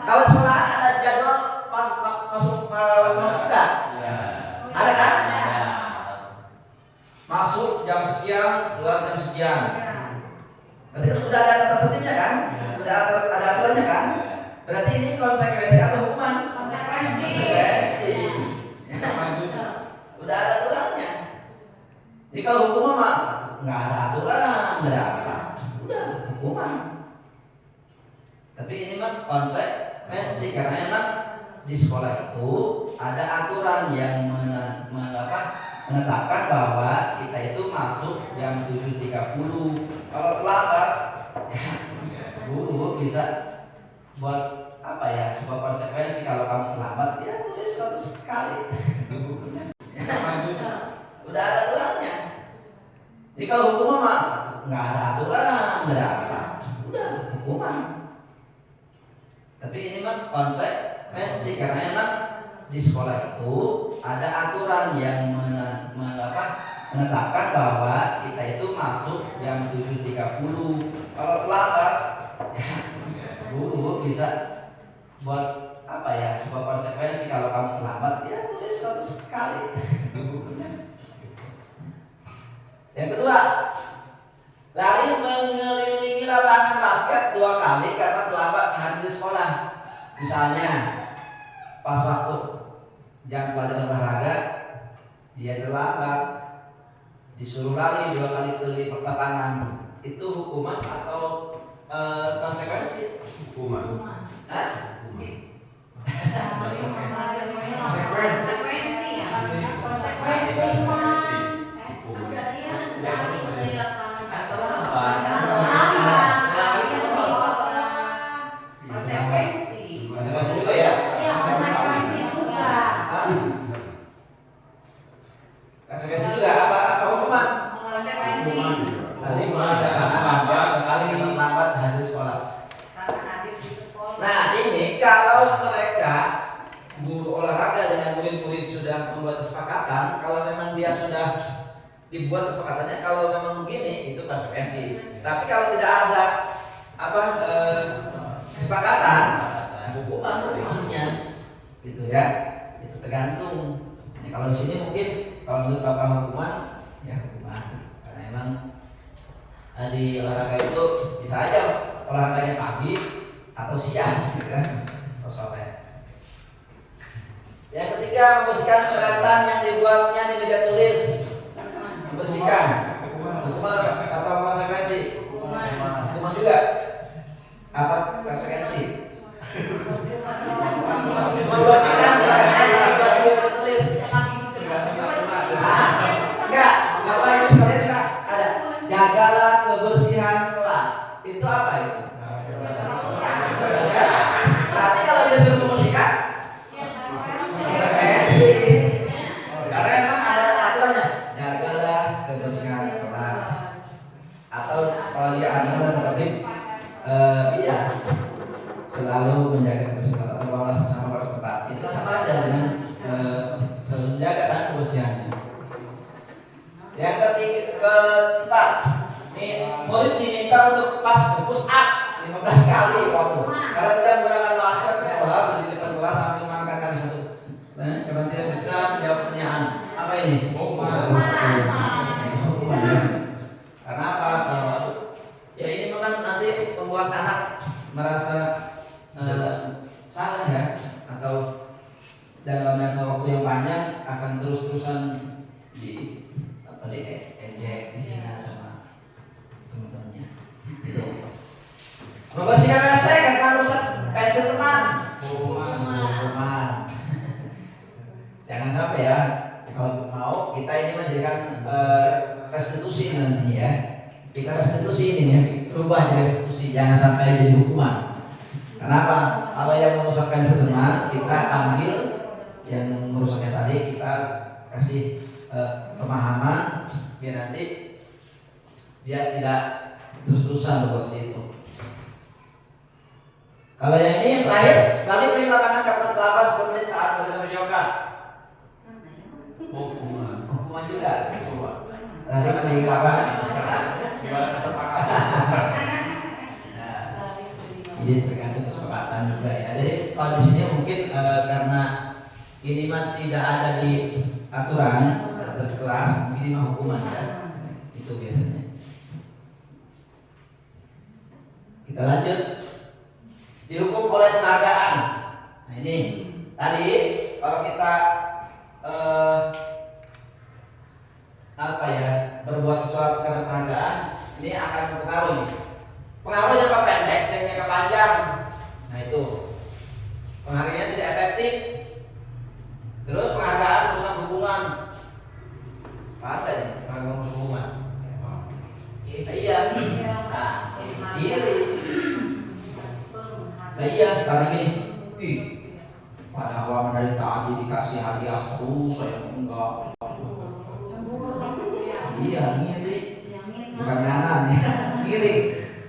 Kalau di sekolah ada jadwal masuk nggak? Ada kan? Masuk jam sekian, keluar jam sekian. Berarti udah ada tata tertibnya kan? Udah ada aturannya kan? Berarti ini konsekuensi atau hukuman? Konsekuensi. Udah ada aturannya. Jadi kalau hukuman mah nggak ada aturan, nggak ada apa, udah hukuman. Tapi ini mah konsekuensi karena emang di sekolah itu ada aturan yang menetapkan bahwa kita itu masuk jam 7.30. Kalau terlambat, ya guru bisa buat apa ya, sebuah konsekuensi. Kalau kamu terlambat, ya tulis 100 kali. Udah ada aturannya. Jadi kalau hukuman mah nggak ada aturan, nggak ada apa, udah hukuman. Tapi ini mah konsekuensi karena emang di sekolah itu ada aturan yang menetapkan bahwa kita itu masuk jam 7.30. Kalau terlambat, ya guru bisa buat apa ya, sebuah konsekuensi. Kalau kamu terlambat, ya tulis 100 kali. Yang kedua, lari mengelilingi lapangan basket 2 kali karena terlambat menghadiri sekolah. Misalnya pas waktu jam pelajaran olahraga dia terlambat, disuruh lari 2 kali keliling lapangan, itu hukuman atau konsekuensi? Hukuman. Hah? Konsekuensi ya. Konsekuensi. Konsekuensi juga ya? Konsekuensi juga apa hukuman? Kali terlambat hadir sekolah. Nah ini kalau mereka guru olahraga dengan murid-murid sudah membuat kesepakatan, kalau memang dia sudah dibuat kesepakatannya, kalau memang begini itu konsekuensi. Tapi kalau tidak ada kesepakatan, hukuman maksudnya, gitu ya. Itu tergantung. Nah, kalau di sini mungkin kalau menurut Bapak hukuman, ya hukuman. Karena emang di olahraga itu bisa aja olahraganya pagi atau siang, gitu kan, atau sore. Yang ketiga, membersihkan coretan yang dibuatnya di meja tulis. Membersihkan. Hukuman atau konsekuensi? Hukuman juga. Apa konsekuensi? Membersihkan coretan yang dibuat di meja tulis. Enggak, Bapak Ibu sekalian juga ada. Jagalah kebersihan kelas. Itu apa itu? Berarti kalau dia suruh membersihkan, konsekuensi. Karena memang ada aturannya. Jagalah kebersihan kelas. Atau kalau dia adalah tertib, iya, selalu menjaga kebersihan atau bawalah sama pada tempat. Itu sama aja dengan selalu menjaga kan kebersihannya. Yang keempat, murid diminta untuk push up 15 kali waktu. Kalau tidak menggunakan masker ke sekolah, berdiri di depan kelas sambil mengangkat kaki satu. Nah, kalau tidak bisa menjawab pertanyaan, apa ini? Hukuman. Karena apa? Ya ini kan nanti membuat anak merasa salah ya, atau dalam jangka waktu yang panjang akan terus-terusan ejek dihina sama teman-temannya. Gitu. Membersihkan WC karena rusak pensil teman. Hukuman. Jangan sampai ya. Kalau mau kita ini menjadikan restitusi nanti ya. Kita restitusi ini ya. Rubah jadi restitusi. Jangan sampai jadi hukuman. Kenapa? Kalau yang merusak pensil teman, kita ambil yang merusaknya tadi, kita kasih pemahaman biar nanti dia tidak terus-terusan berbuat seperti itu. Kalau yang ini yang terakhir, lari keliling lapangan karena terlambat 10 menit saat pelajaran pramuka. Hukuman juga. Lari keliling lapangan. Gimana kesepakatan? Nah, jadi tergantung kesepakatan juga ya. Jadi karena ini mah tidak ada di aturan atau kelas, ini mah hukuman ya. Itu biasanya. Kita lanjut. Dihukum oleh penghargaan. Nah ini tadi kalau kita berbuat sesuatu karena penghargaan, ini akan mempengaruhi. Pengaruh jangka pendek dan jangka panjang. Nah itu penghargaannya tidak efektif. Terus penghargaan merusak hubungan. Paham gak nih? Penghargaan merusak hubungan. Iya. Nah, iri. Nah iya, karena gini. Wih, padahal dari tadi dikasih hadiah terus, saya enggak. Iya, ngiri. Bukan nyanan ya, ngiri.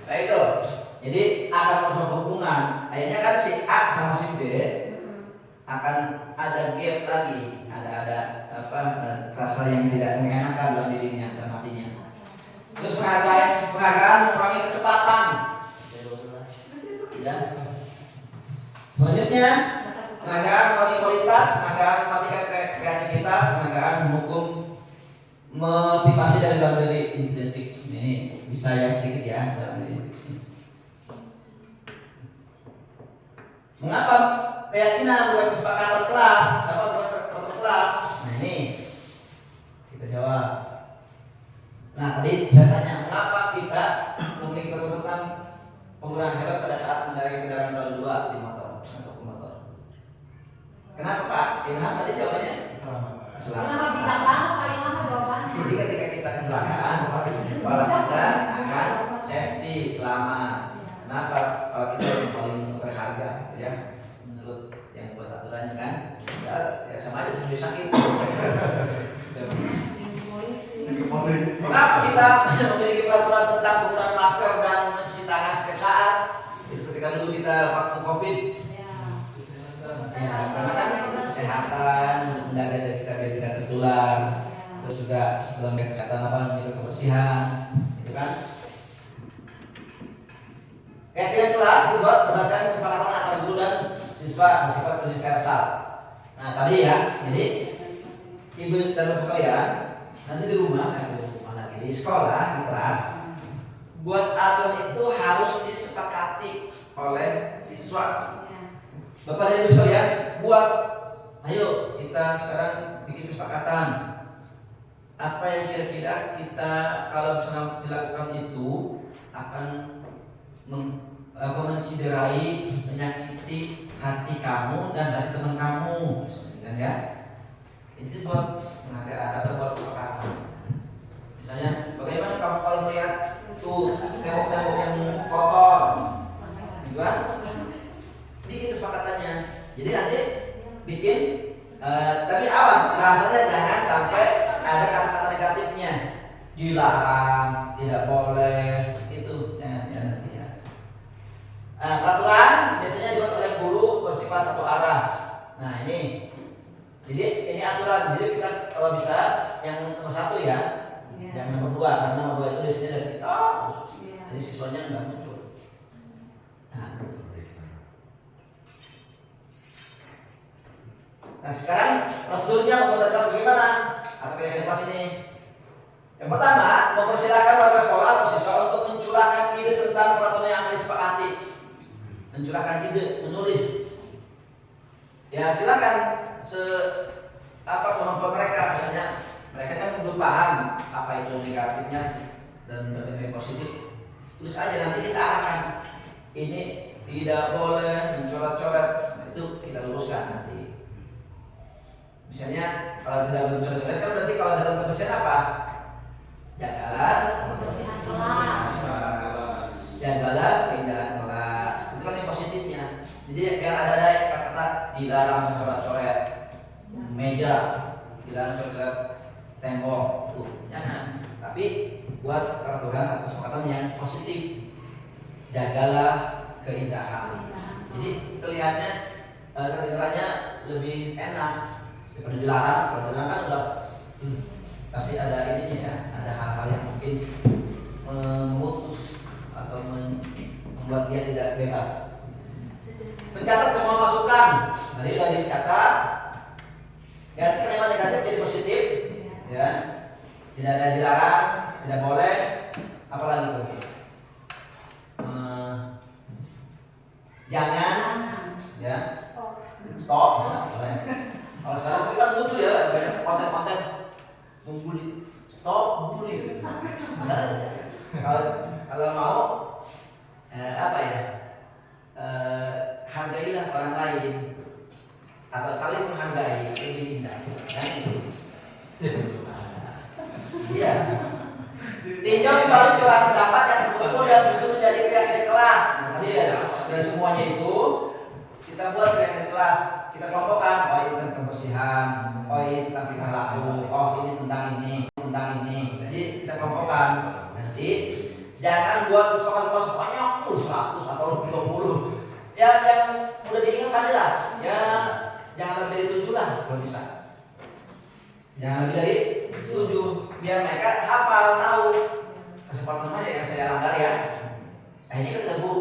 Nah itu. Jadi akan merusak hubungan. Akhirnya kan si A sama si B akan ada gap lagi, ada rasa yang tidak mengenakan dalam dirinya, dalam hatinya. Terus penghargaan mengurangi kecepatan. Ya. Selanjutnya penghargaan mengurangi kualitas, penghargaan mematikan kreativitas, penghargaan menghukum motivasi dari dalam diri intrinsik. Ini bisa ya sedikit ya dalam diri. Mengapa keyakinan bukan kesepakatan kelas? Apa bukan peraturan kelas? Nah ini kita jawab. Nah tadi saya tanya mengapa kita memiliki peraturan tentang penggunaan helm pada saat mengendarai kendaraan roda 2 di motor atau motor. Kenapa Pak? Ilham tadi jawabannya? Selamat. Bisa banget paling lama jawabannya. Jadi ketika kita kecelakaan, kepala kita akan safety, selamat. Kenapa? Kalau kita yang paling berharga, ya, menurut yang buat aturannya kan, ya sama aja seperti sakit. Mengapa kita memiliki peraturan tentang penggunaan masker dan mencuci tangan setiap saat? Itu ketika dulu kita waktu COVID. Ya, karena kan kesehatan untuk menjaga diri kita biar tidak tertular. Terus juga dalam kesehatan apa menjaga kebersihan, itu kan. Keyakinan kelas dibuat berdasarkan kesepakatan antara guru dan siswa bersifat universal. Nah tadi ya, jadi ibu dan bapak kalian nanti di rumah, di sekolah, di kelas, buat aturan itu harus disepakati oleh siswa. Bapak dan ibu sekalian, buat, ayo kita sekarang bikin kesepakatan. Apa yang kira-kira kita kalau misalnya dilakukan itu akan menciderai, menyakiti hati kamu dan hati teman kamu, kan ya? Itu buat penghargaan atau buat kesepakatan. Misalnya, bagaimana kamu kalau melihat tuh tembok-tembok yang kotor, gitu kan? Bikin kesepakatannya. Jadi nanti bikin, tapi awas bahasanya jangan sampai ada kata-kata negatifnya, dilarang, tidak boleh, itu jangan. Peraturan biasanya dibuat oleh guru bersifat satu arah. Nah ini, jadi ini aturan. Jadi kita kalau bisa yang nomor 1 ya, yang nomor 2 karena nomor 2 itu biasanya dari kita, jadi siswanya nggak muncul. Nah sekarang prosedurnya membuat bagaimana? Apa yang kelas ini? Yang pertama, mempersilahkan warga sekolah atau siswa untuk mencurahkan ide tentang peraturan yang akan disepakati. Mencurahkan ide, menulis. Ya silakan kemampuan mereka, misalnya mereka kan belum paham apa itu negatifnya dan yang positif. Tulis aja nanti kita arahkan. Ini tidak boleh mencoret-coret, itu kita luruskan nanti. Misalnya kalau tidak boleh mencoret-coret kan berarti kalau dalam kebersihan apa? Jagalah kebersihan kelas. Jagalah keindahan kelas. Itu kan yang positifnya. Jadi biar ada kata-kata dilarang mencoret-coret meja, dilarang mencoret tembok, tuh jangan. Tapi buat peraturan atau kesepakatan yang positif. Jagalah keindahan. Jadi terlihatnya kedengarannya lebih enak daripada dilarang. Kalau dilarang kan udah pasti ada ininya ya, ada hal-hal yang mungkin memutus atau membuat dia tidak bebas. mencatat semua masukan. Tadi sudah dicatat. Ganti kalimat negatif jadi positif, ya. Tidak ada dilarang, tidak boleh. Apalagi tuh? Jangan, ya. Stop, ya, boleh. Kalau sekarang tapi kan lucu ya, banyak konten-konten membuli. Stop bully. Kalau mau apa ya? Hargailah orang lain atau saling menghargai, lebih indah, kan itu. Iya. Tinjau kembali curah pendapat yang berkumpul dan susun menjadi pihak di kelas. Nah, tadi ya dari semuanya itu kita buat pihak di kelas. Kita kelompokkan. Oh ini tentang kebersihan. Oh ini tentang tingkah laku. Oh ini tentang ini, tentang ini. Jadi kita kelompokkan. Nanti jangan buat kesepakatan banyak 100 atau 20. Ya yang mudah diingat saja lah. Ya jangan lebih dari 7 lah kalau bisa. Jangan lebih dari 7 biar mereka hafal tahu kesempatan mana yang saya langgar ya. Ini kan Bu,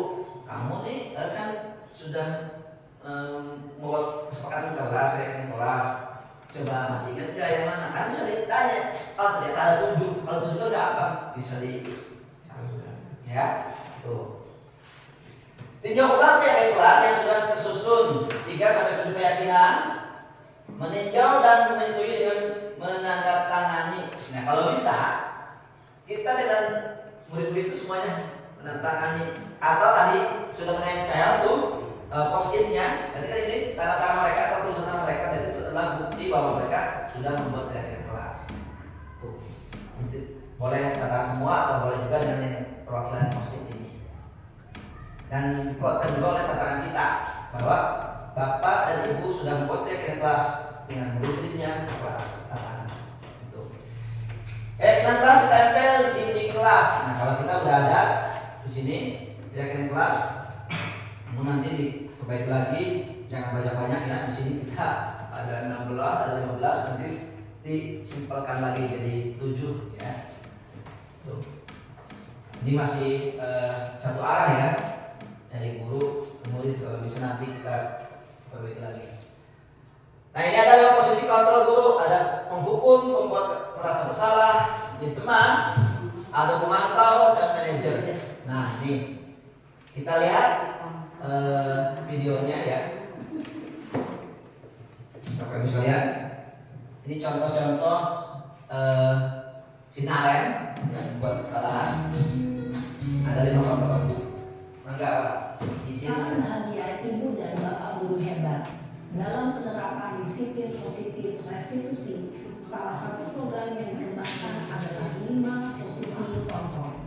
kamu nih kan sudah membuat kesepakatan kelas, saya kan kelas. Coba masih ingat nggak yang mana? Kan bisa ditanya. Oh ternyata ada 7. Kalau 7 itu ada apa? Bisa di ya tuh. Tinjau ulang ya kelas yang sudah tersusun 3-7 keyakinan, meninjau dan menyetujui dengan menandatangani. Nah kalau bisa kita dengan murid-murid itu semuanya menandatangani atau tadi sudah menempel tuh post-itnya. Nanti kan ini tanda tangan mereka atau tulisan tangan mereka, dan itu adalah bukti bahwa mereka sudah membuat keyakinan kelas. Tuh, nanti boleh tanda semua atau boleh juga dengan perwakilan post-it ini. Dan kuatkan juga oleh tantangan kita bahwa Bapak dan Ibu sudah membuat keyakinan kelas dengan murid-muridnya kelas. Itu. Keyakinan kelas ditempel di dinding kelas. Nah kalau kita udah ada di sini keyakinan kelas, nanti diperbaiki lagi, jangan banyak-banyak ya. Di sini kita ada 16, ada 15, nanti disimpelkan lagi jadi 7 ya. Tuh. Ini masih satu arah ya. Dari guru ke murid, kalau bisa nanti kita perbaiki lagi. Nah ini adalah posisi kontrol guru, ada penghukum, pembuat merasa bersalah, jadi teman, ada pemantau dan manajer. Nah ini kita lihat videonya ya. Bapak Ibu sekalian, ini contoh-contoh sinaren yang buat kesalahan. Ada 5 contoh. Enggak, Sangat bahagia Ibu dan Bapak guru hebat dalam penerapan disiplin positif restitusi. Salah satu program yang dikembangkan adalah 5 posisi kontrol.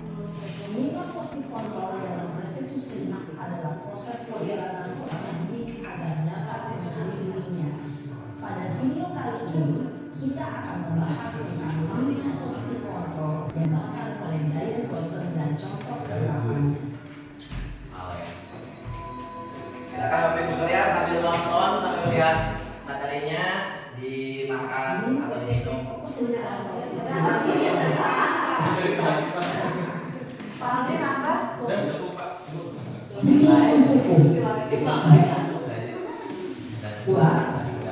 5 posisi kontrol dalam restitusi adalah proses perjalanan seorang didik agar dapat mengenali dirinya. Pada video kali ini kita akan membahas tentang 5 posisi kontrol yang dikembangkan oleh Diane Gossen dan contoh penerapannya. Silakan Bapak Ibu sekalian sambil nonton, sambil melihat materinya, dimakan atau diminum. Soalnya nambah.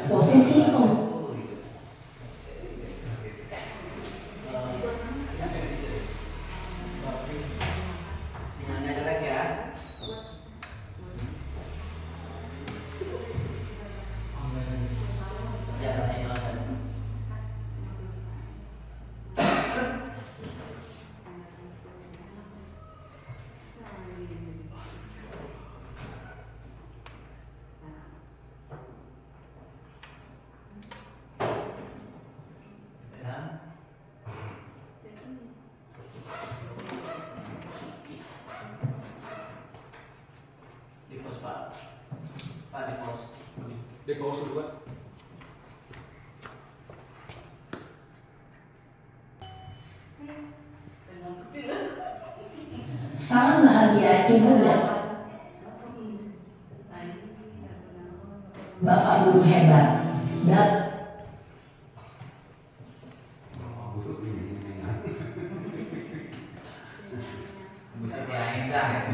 Posisi Sinyalnya jelek ya. Ya, di pos Pak. Pak di pos. Di pos dulu Pak. salam bahagia Ibu dan Bapak guru hebat dan Musik yang insang ya.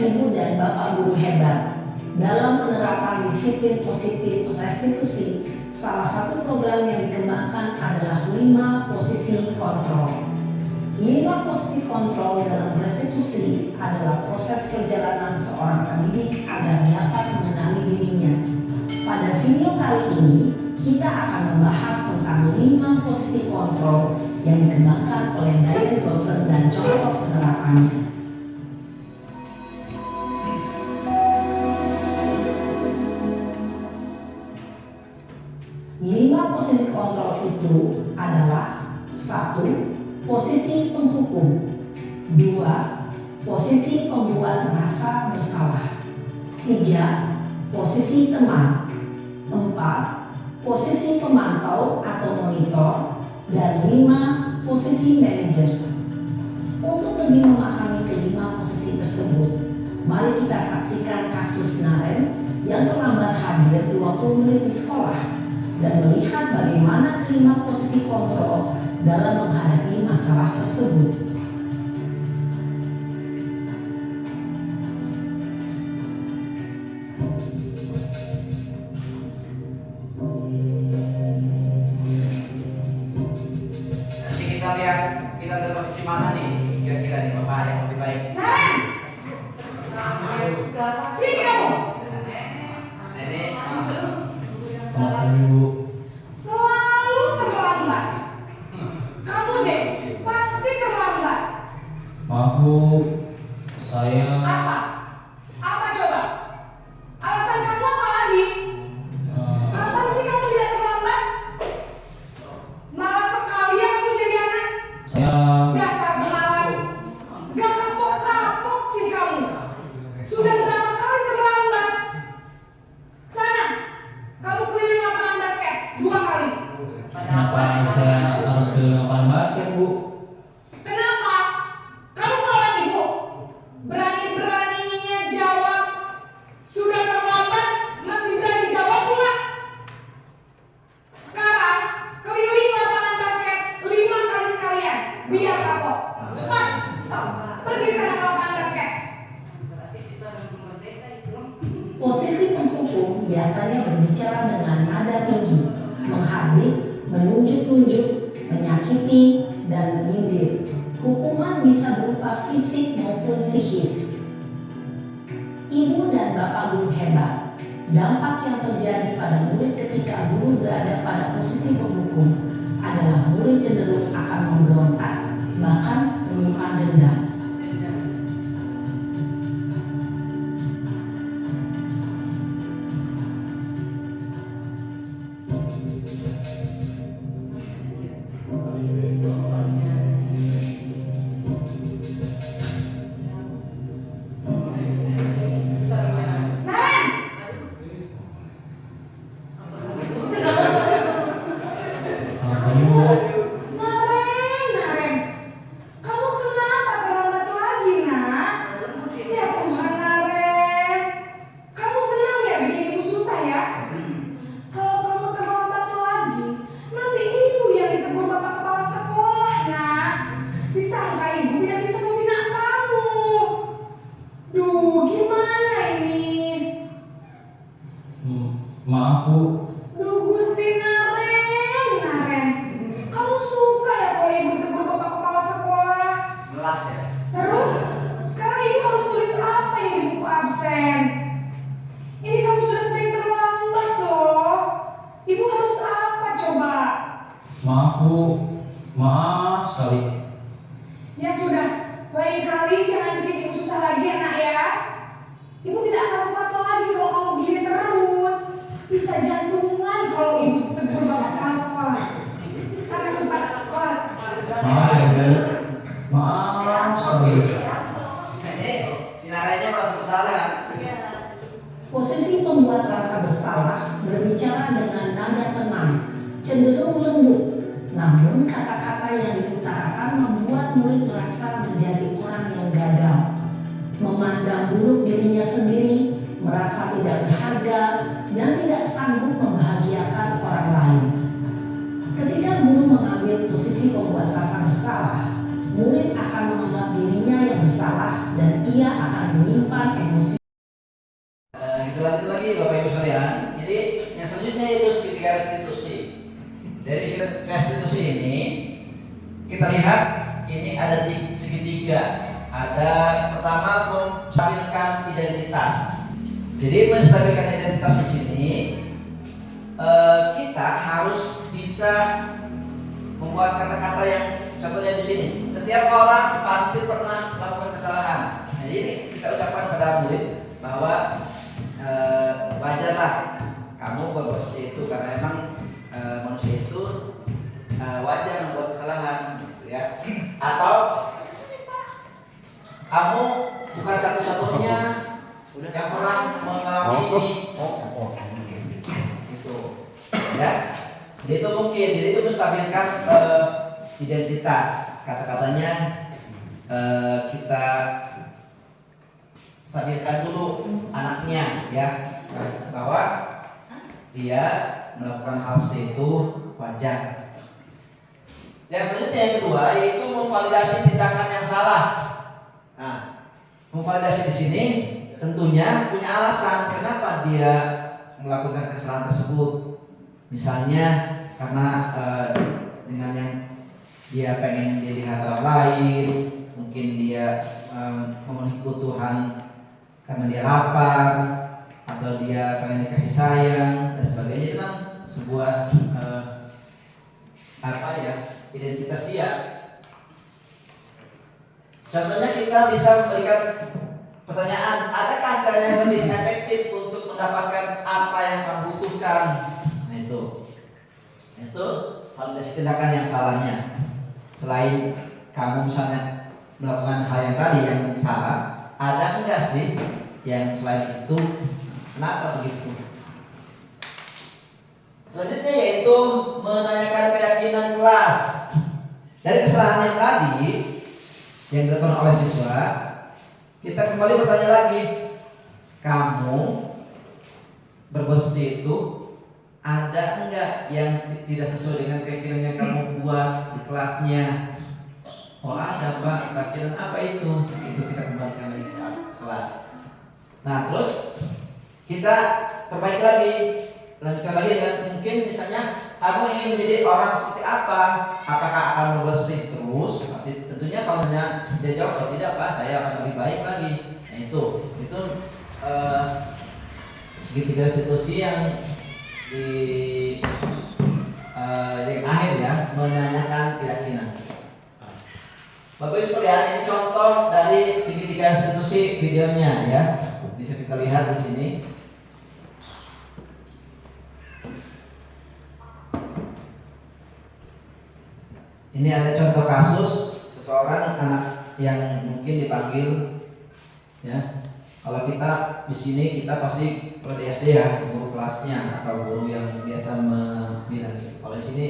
Ibu dan Bapak guru hebat, dalam penerapan disiplin positif restitusi, salah satu program yang dikembangkan adalah 5 posisi kontrol. 5 posisi kontrol dalam restitusi adalah proses perjalanan seorang pendidik agar dapat mengenali dirinya. Pada video kali ini, kita akan membahas tentang 5 posisi kontrol yang dikembangkan oleh Diane Dawson dan contoh penerapannya. Lima posisi kontrol itu adalah 1. Posisi penghukum, 2. Posisi pembuat merasa bersalah, 3. Posisi teman, 4. Posisi pemantau atau monitor, dan 5. Posisi manajer. Untuk lebih memahami kelima posisi tersebut, mari kita saksikan kasus Naren yang terlambat hadir 20 menit di sekolah dan melihat bagaimana kelima posisi kontrol dalam menghadapi masalah tersebut. Nanti kita lihat kita ada posisi mana nih, kira-kira nih Bapak yang lebih baik. Naren! Sini kamu! Nenek, Selamat pagi Bu. Selalu terlambat. Kamu deh, pasti terlambat. Maaf Bu, saya Apa? Apa coba? Alasan kamu apa lagi? Kapan sih kamu tidak terlambat? Malas sekali ya kamu jadi anak. saya Dasar pemalas. Gak kapok-kapok sih kamu. Sudah berapa kali terlambat? Sana, kamu keliling lapangan basket 2 kali. kenapa saya harus ke lapangan basket Bu? Kenapa? Kamu melawan ibu. Berani-beraninya jawab. Sudah terlambat, masih berani jawab pula. Sekarang, keliling lapangan basket 5 kali sekalian. Biar kapok. Cepat. Pergi sana ke lapangan basket. Posisi penghukum biasanya berbicara dengan nada tinggi, menghardik, menunjuk-nunjuk, menyakiti, dan menyindir. Hukuman bisa berupa fisik maupun psikis. Ibu dan Bapak guru hebat, dampak yang terjadi pada murid ketika guru berada pada posisi penghukum adalah murid cenderung akan memberontak, bahkan menyimpan dendam. Naren! Selamat pagi Bu. Naren! Kamu kenapa terlambat lagi, nak? Ya Tuhan, Naren. Kamu senang ya bikin ibu susah ya? Kalau kamu terlambat lagi, nanti ibu yang ditegur bapak kepala sekolah, nak. Disangka ibu tidak bisa membina kamu. Duh, gimana ini? Maaf Bu. Duh, Gusti Naren. Kamu suka ya kalau ibu ditegur bapak kepala sekolah? melas ya. Terus, sekarang ibu harus tulis apa yang di buku absen? Ini kamu sudah sering terlambat loh. Ibu harus apa coba? Maaf Bu. Maaf sekali. Ya sudah, lain kali jangan bikin ibu susah lagi ya nak ya. Ibu tidak akan kuat lagi kalau kamu begini terus. Bisa jantungan kalau ibu tegur bapak kepala sekolah. Sana cepat kelas. Maaf ya Bu. Maaf sekali. Nenek, dinaranya merasa bersalah. Posisi pembuat rasa bersalah berbicara dengan nada tenang, cenderung lembut, namun kata-kata yang diutarakan membuat murid merasa menjadi orang yang gagal, memandang buruk dirinya sendiri, merasa tidak berharga, dan tidak sanggup membahagiakan orang lain. Ketika guru mengambil posisi pembuat rasa bersalah, murid akan menganggap dirinya yang bersalah dan ia akan menyimpan restitusi. Dari restitusi ini kita lihat ini ada segitiga. Ada pertama menstabilkan identitas. Jadi menstabilkan identitas di sini kita harus bisa membuat kata-kata yang contohnya di sini. Setiap orang pasti pernah melakukan kesalahan. Nah, jadi kita ucapkan pada murid bahwa wajarlah kamu berbuat seperti itu karena emang manusia itu wajar membuat kesalahan, gitu ya. Atau kamu bukan satu-satunya yang pernah mengalami ini. Gitu. Ya. Jadi itu mungkin, jadi itu menstabilkan identitas. Kata-katanya kita stabilkan dulu anaknya, ya, bahwa dia melakukan hal seperti itu wajar. Yang selanjutnya yang kedua yaitu memvalidasi tindakan yang salah. Nah, memvalidasi di sini tentunya punya alasan kenapa dia melakukan kesalahan tersebut. Misalnya karena dengan yang dia pengen dilihat orang lain, mungkin dia memenuhi kebutuhan karena dia lapar, atau dia pengen dikasih sayang dan sebagainya. Itu kan sebuah identitas dia. Contohnya kita bisa memberikan pertanyaan, adakah cara yang lebih efektif untuk mendapatkan apa yang kamu butuhkan? Nah itu validasi tindakan yang salahnya. Selain kamu misalnya melakukan hal yang tadi yang salah, ada enggak sih yang selain itu? Kenapa begitu? Selanjutnya yaitu menanyakan keyakinan kelas. Dari kesalahan yang tadi yang dilakukan oleh siswa, kita kembali bertanya lagi, kamu berbuat seperti itu, ada enggak yang tidak sesuai dengan keyakinan yang kamu buat di kelasnya? Oh ada Pak, keyakinan apa itu? Itu kita kembalikan lagi ke kelas. Nah terus kita perbaiki lagi, lanjutkan lagi ya. Mungkin misalnya kamu ingin menjadi orang seperti apa? Apakah akan berbuat seperti itu terus? Tentunya kalau misalnya dia jawab, oh tidak Pak, saya akan lebih baik lagi. Nah itu segitiga restitusi yang di yang akhir ya, menanyakan keyakinan. Bapak Ibu sekalian, ini contoh dari segitiga restitusi videonya ya. Bisa kita lihat di sini. Ini ada contoh kasus seseorang anak yang mungkin dipanggil, ya. Kalau kita di sini kita pasti kalau di SD ya guru kelasnya atau guru yang biasa membina. Kalau di sini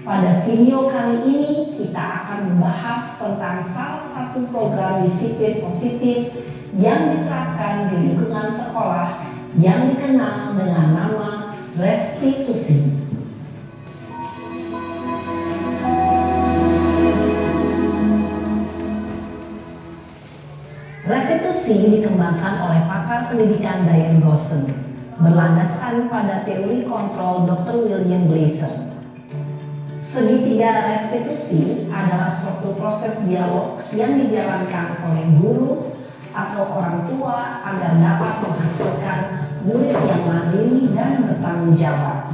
pada video kali ini kita akan membahas tentang salah satu program disiplin positif yang diterapkan di lingkungan sekolah yang dikenal dengan nama restitusi. Restitusi dikembangkan oleh pakar pendidikan Diane Gosson, berlandaskan pada teori kontrol Dr. William Glasser. Segitiga restitusi adalah suatu proses dialog yang dijalankan oleh guru atau orang tua agar dapat menghasilkan murid yang mandiri dan bertanggung jawab.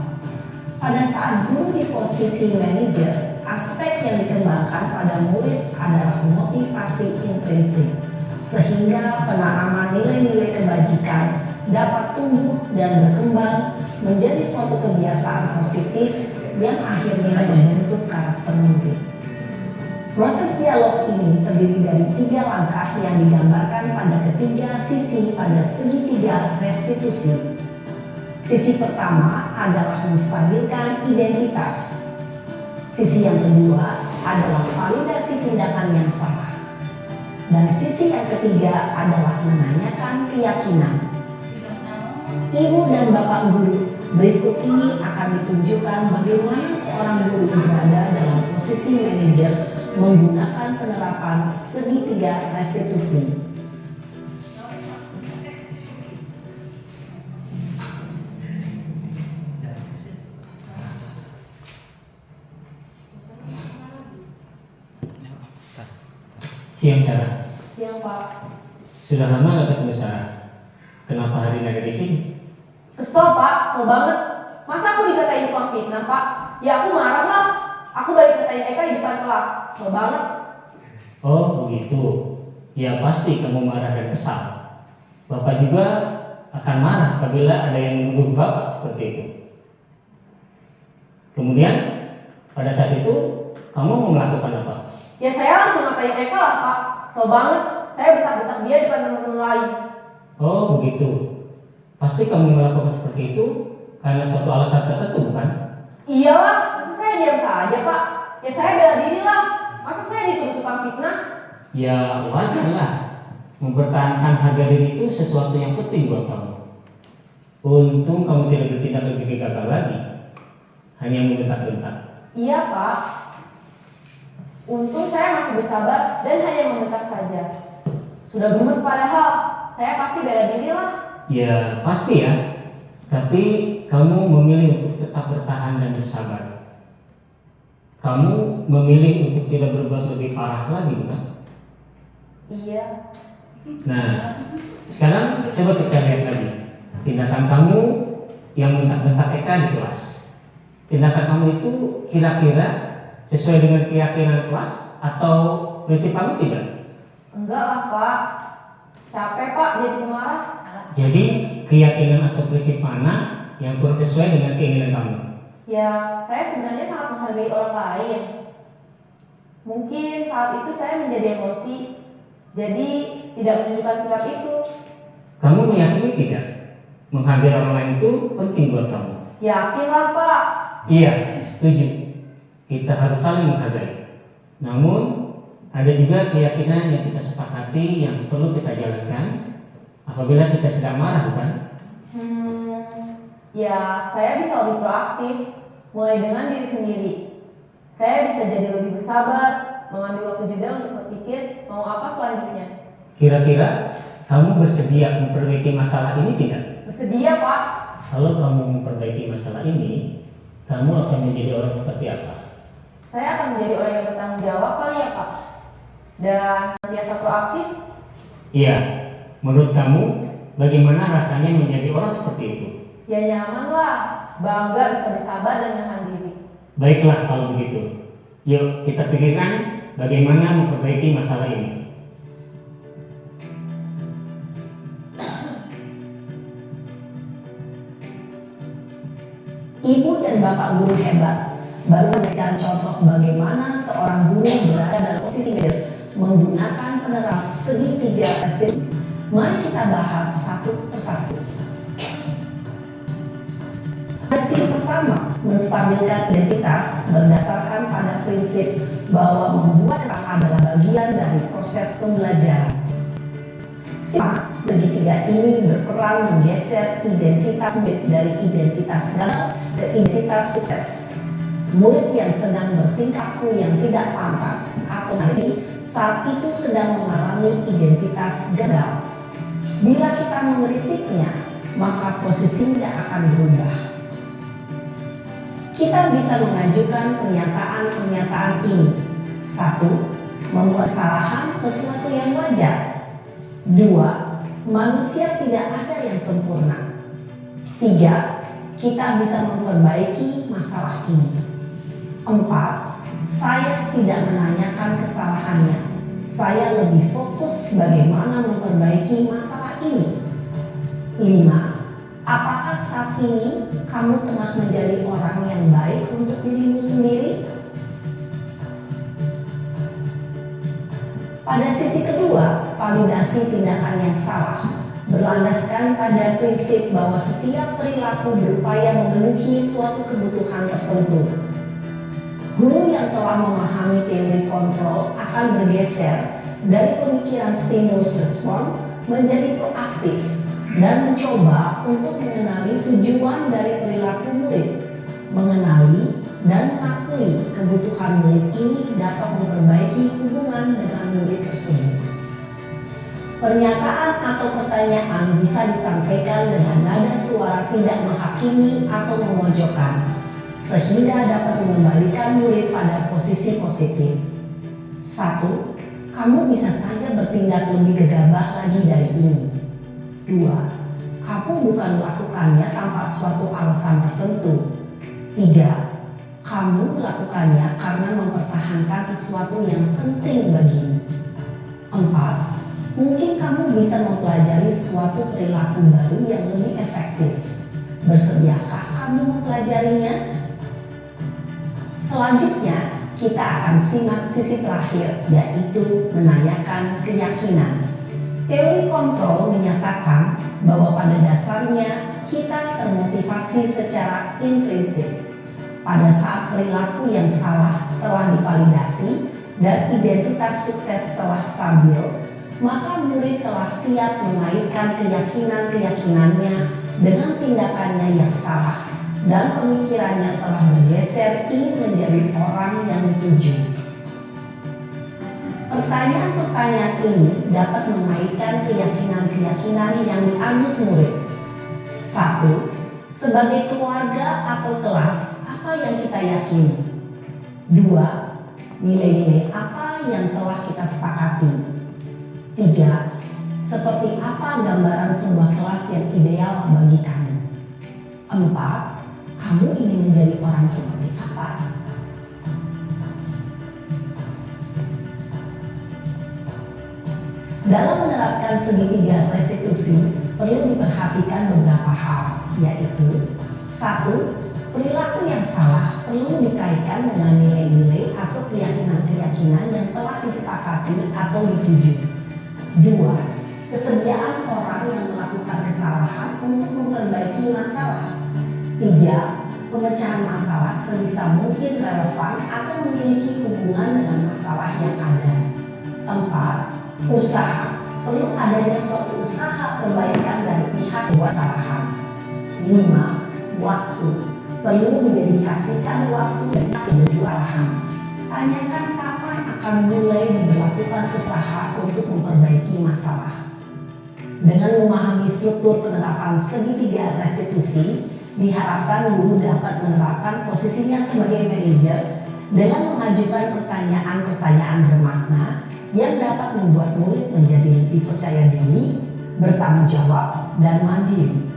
Pada saat guru di posisi manajer, aspek yang dikembangkan pada murid adalah motivasi intrinsik, sehingga penanaman nilai-nilai kebajikan dapat tumbuh dan berkembang menjadi suatu kebiasaan positif yang akhirnya membentuk karakter murid. Proses dialog ini terdiri dari 3 langkah yang digambarkan pada ketiga sisi pada segitiga restitusi. Sisi pertama adalah menstabilkan identitas. Sisi yang kedua adalah validasi tindakan yang salah. Dan sisi yang ketiga adalah menanyakan keyakinan. Ibu dan Bapak guru, berikut ini akan ditunjukkan bagaimana seorang guru berada dalam posisi manajer menggunakan penerapan segitiga restitusi. Siang Sarah. Siang Pak. Sudah lama gak ketemu Sarah. Kenapa hari ini ada di sini? Kesel Pak, kesel banget. Masa aku dikatain tukang fitnah Pak? Ya aku marah lah. Aku balik katain Eka di depan kelas. Kesel banget. Oh begitu. Ya pasti kamu marah dan kesal. Bapak juga akan marah apabila ada yang menuduh Bapak seperti itu. Kemudian pada saat itu kamu mau melakukan apa? Ya saya langsung ngatain Eka lah Pak. Kesel banget. Saya betak-betak dia depan teman-teman lain. Oh begitu. Pasti kamu melakukan seperti itu karena suatu alasan tertentu bukan? Iyalah, masa saya diam saja Pak? Ya saya bela diri lah. Masa saya dituduh tukang fitnah? Ya wajar lah. Mempertahankan harga diri itu sesuatu yang penting buat kamu. Untung kamu tidak bertindak lebih gegabah lagi. Hanya membentak-bentak. Iya Pak. Untung saya masih bersabar dan hanya membentak saja. Sudah gemes padahal. Saya pasti bela diri lah. Ya pasti ya. Tapi kamu memilih untuk tetap bertahan dan bersabar. Kamu memilih untuk tidak berbuat lebih parah lagi bukan? Iya. Nah, sekarang coba kita lihat lagi tindakan kamu yang bentak-bentak Eka di kelas. Tindakan kamu itu kira-kira sesuai dengan keyakinan kelas atau prinsip kamu tidak? Enggak lah Pak. Capek Pak jadi pemarah. Jadi keyakinan atau prinsip mana yang kurang sesuai dengan keinginan kamu? Ya, saya sebenarnya sangat menghargai orang lain. Mungkin saat itu saya menjadi emosi, jadi tidak menunjukkan sikap itu. Kamu meyakini tidak? Menghargai orang lain itu penting buat kamu. Yakinlah Pak. Iya, setuju. Kita harus saling menghargai. Namun, ada juga keyakinan yang kita sepakati yang perlu kita jalankan apabila kita sedang marah, bukan? Ya, saya bisa lebih proaktif, mulai dengan diri sendiri. Saya bisa jadi lebih bersabar, mengambil waktu jeda untuk berpikir mau apa selanjutnya. Kira-kira kamu bersedia memperbaiki masalah ini tidak? Bersedia Pak. Kalau kamu memperbaiki masalah ini, kamu akan menjadi orang seperti apa? Saya akan menjadi orang yang bertanggung jawab kali ya Pak. Dan senantiasa proaktif. Iya, menurut kamu bagaimana rasanya menjadi orang seperti itu? Ya nyaman lah, bangga bisa bersabar dan menahan diri. Baiklah kalau begitu. Yuk kita pikirkan bagaimana memperbaiki masalah ini. Ibu dan Bapak guru hebat baru memberikan contoh bagaimana seorang guru berada dalam posisi manajer menggunakan penerapan segitiga restitusi. Mari kita bahas satu persatu. Sisi pertama, menstabilkan identitas berdasarkan pada prinsip bahwa membuat kesalahan adalah bagian dari proses pembelajaran. Segitiga ini berperan menggeser identitas murid dari identitas gagal ke identitas sukses. Murid yang sedang bertingkah laku yang tidak pantas atau saat itu sedang mengalami identitas gagal. Bila kita mengkritiknya, maka posisi tidak akan berubah. Kita bisa mengajukan pernyataan-pernyataan ini. 1. Membuat kesalahan sesuatu yang wajar. 2. Manusia tidak ada yang sempurna. 3. Kita bisa memperbaiki masalah ini. 4. Saya tidak menanyakan kesalahannya. Saya lebih fokus bagaimana memperbaiki masalah ini. 5. Apakah saat ini kamu tengah menjadi orang yang baik untuk dirimu sendiri? Pada sisi kedua, validasi tindakan yang salah berlandaskan pada prinsip bahwa setiap perilaku berupaya memenuhi suatu kebutuhan tertentu. Guru yang telah memahami teori kontrol akan bergeser dari pemikiran stimulus respon menjadi proaktif dan mencoba untuk mengenali tujuan dari perilaku murid. Mengenali dan mengakui kebutuhan murid ini dapat memperbaiki hubungan dengan murid tersebut. Pernyataan atau pertanyaan bisa disampaikan dengan nada suara tidak menghakimi atau memojokkan, sehingga dapat mengembalikan murid pada posisi positif. 1. Kamu bisa saja bertindak lebih gegabah lagi dari ini. 2. Kamu bukan melakukannya tanpa suatu alasan tertentu. 3. Kamu melakukannya karena mempertahankan sesuatu yang penting bagimu. 4. Mungkin kamu bisa mempelajari suatu perilaku baru yang lebih efektif. Bersediakah kamu mempelajarinya? Selanjutnya, kita akan simak sisi terakhir, yaitu menanyakan keyakinan. Teori kontrol menyatakan bahwa pada dasarnya kita termotivasi secara intrinsik. Pada saat perilaku yang salah telah divalidasi dan identitas sukses telah stabil, maka murid telah siap mengaitkan keyakinan-keyakinannya dengan tindakannya yang salah dan pemikirannya telah bergeser ingin menjadi orang yang dituju. Pertanyaan-pertanyaan ini dapat mengaitkan keyakinan-keyakinan yang dianut murid. 1. Sebagai keluarga atau kelas, apa yang kita yakini? 2. Nilai-nilai apa yang telah kita sepakati? 3. Seperti apa gambaran sebuah kelas yang ideal bagi kamu? 4. Kamu ingin menjadi orang seperti apa? Dalam menerapkan segitiga restitusi, perlu diperhatikan beberapa hal, yaitu 1. Perilaku yang salah perlu dikaitkan dengan nilai-nilai atau keyakinan-keyakinan yang telah disepakati atau dituju. 2. Kesediaan orang yang melakukan kesalahan untuk memperbaiki masalah. 3. Pemecahan masalah sebisa mungkin relevan atau memiliki hubungan dengan masalah yang ada. 4. Usaha. Perlu adanya suatu usaha perbaikan dari pihak yang kesalahan. 5. Waktu. Perlu didedikasikan waktu dan kedua arahan. Tanyakan kapan akan mulai diberlakukan usaha untuk memperbaiki masalah. Dengan memahami struktur penerapan segitiga restitusi, diharapkan guru dapat menerapkan posisinya sebagai manajer dengan mengajukan pertanyaan-pertanyaan bermakna yang dapat membuat murid menjadi lebih percaya diri, bertanggung jawab, dan mandiri.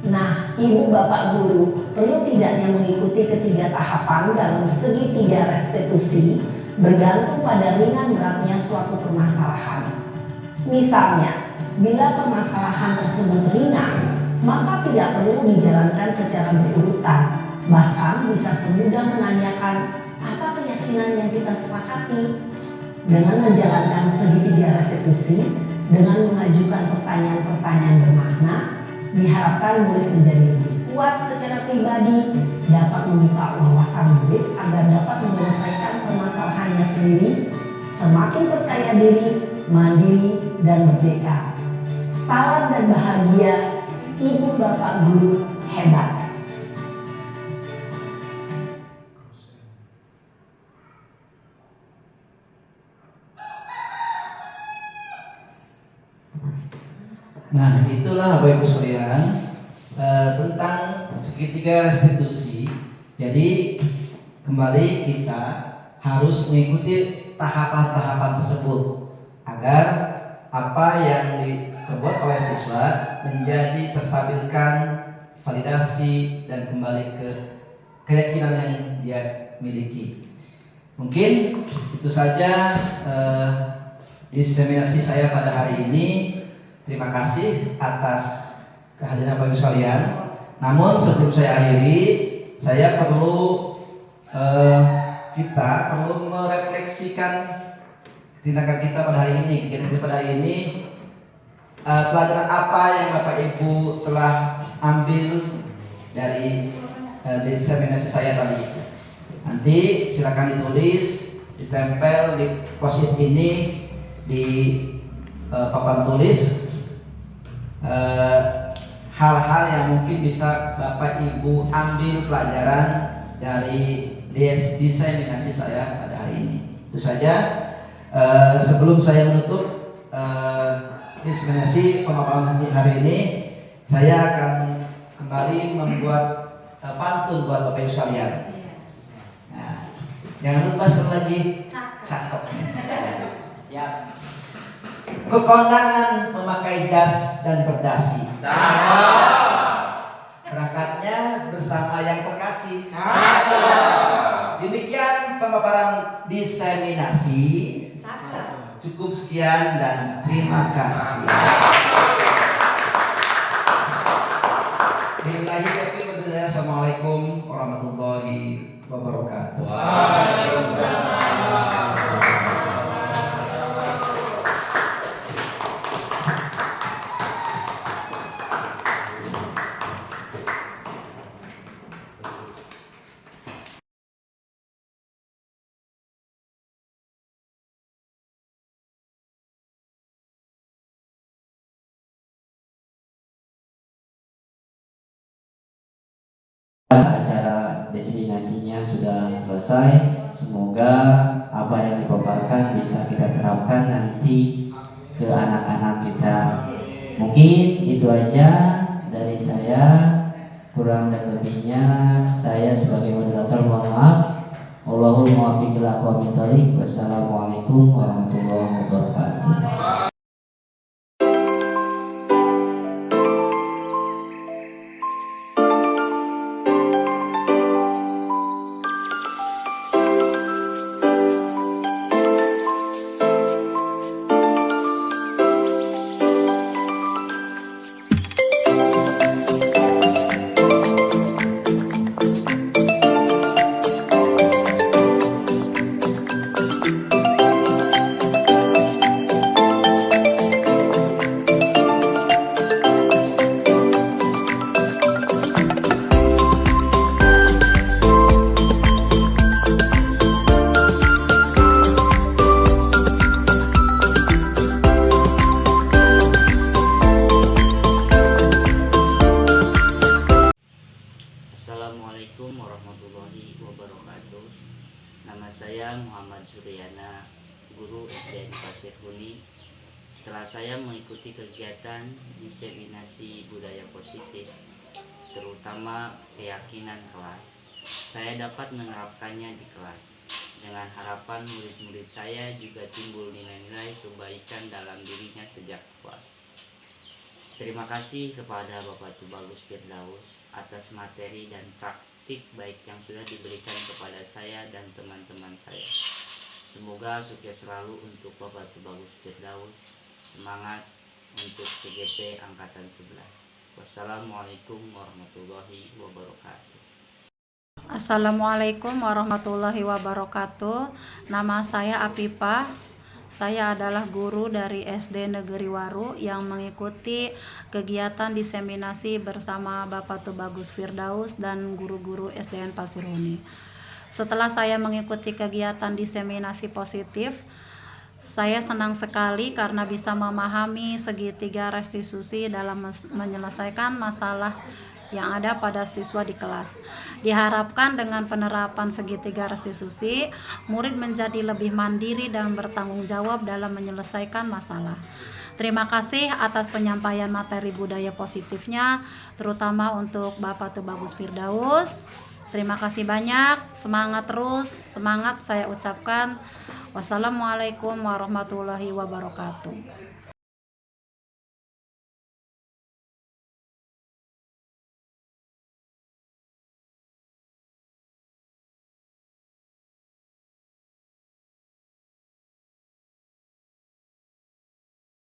Nah, ibu bapak guru perlu tidaknya mengikuti ketiga tahapan dalam segitiga restitusi bergantung pada ringan beratnya suatu permasalahan. Misalnya, bila permasalahan tersebut ringan, maka tidak perlu dijalankan secara berurutan. Bahkan bisa semudah menanyakan apa keyakinan yang kita sepakati. Dengan menjalankan segitiga restitusi, dengan mengajukan pertanyaan-pertanyaan bermakna, diharapkan murid menjadi lebih kuat secara pribadi, dapat membuka wawasan murid agar dapat menyelesaikan permasalahannya sendiri, semakin percaya diri, mandiri, dan merdeka. Salam dan bahagia, ibu bapak guru hebat. Nah, itulah Bapak Ibu sekalian tentang segitiga restitusi. Jadi kembali kita harus mengikuti tahapan-tahapan tersebut agar apa yang diperbuat oleh siswa menjadi terstabilkan, validasi, dan kembali ke keyakinan yang dia miliki. Mungkin itu saja diseminasi saya pada hari ini. Terima kasih atas kehadiran Bapak Ibu sekalian. Namun sebelum saya akhiri, saya perlu kita perlu merefleksikan tindakan kita pada hari ini, kegiatan kita pada hari ini, pelajaran apa yang Bapak Ibu telah ambil dari diseminasi saya tadi. Nanti silakan ditulis, ditempel di post-it ini di papan tulis hal-hal yang mungkin bisa Bapak Ibu ambil pelajaran dari diseminasi saya pada hari ini. Itu saja. Sebelum saya menutup diseminasi pemaparan hari ini, saya akan kembali membuat pantun buat Bapak Ibu sekalian. Nah, jangan lupa sekali lagi cakep. Siap. Kekondangan memakai jas dan berdasi. Berangkatnya bersama yang terkasih. Demikian pemaparan diseminasi. Cukup sekian dan terima kasih. Assalamualaikum warahmatullahi wabarakatuh. Acara diseminasinya sudah selesai. Semoga apa yang dipaparkan bisa kita terapkan nanti ke anak-anak kita. Mungkin itu aja dari saya. Kurang dan lebihnya saya sebagai moderator mohon maaf. Wallahul muwaffiq ila aqwamit thoriq. Wassalamualaikum warahmatullahi wabarakatuh. Assalamualaikum warahmatullahi wabarakatuh. Nama saya Muhammad Suryana, guru SDN Pasir Huni. Setelah saya mengikuti kegiatan diseminasi budaya positif, terutama keyakinan kelas, saya dapat menerapkannya di kelas. Dengan harapan murid-murid saya juga timbul nilai-nilai kebaikan dalam dirinya sejak awal. Terima kasih kepada Bapak Tubagus Firdaus atas materi dan praktik baik yang sudah diberikan kepada saya dan teman-teman saya. Semoga sukses selalu untuk Bapak Tubagus Firdaus. Semangat untuk CGP Angkatan 11. Wassalamualaikum warahmatullahi wabarakatuh. Assalamualaikum warahmatullahi wabarakatuh. Nama saya Apipah. Saya adalah guru dari SD Negeri Waru yang mengikuti kegiatan diseminasi bersama Bapak Tubagus Firdaus dan guru-guru SDN Pasir Huni. Setelah saya mengikuti kegiatan diseminasi positif, saya senang sekali karena bisa memahami segitiga restitusi dalam menyelesaikan masalah yang ada pada siswa di kelas. Diharapkan dengan penerapan segitiga restitusi, murid menjadi lebih mandiri dan bertanggung jawab dalam menyelesaikan masalah. Terima kasih atas penyampaian materi budaya positifnya, terutama untuk Bapak Tubagus Firdaus. Terima kasih banyak, semangat terus, semangat saya ucapkan. Wassalamualaikum warahmatullahi wabarakatuh.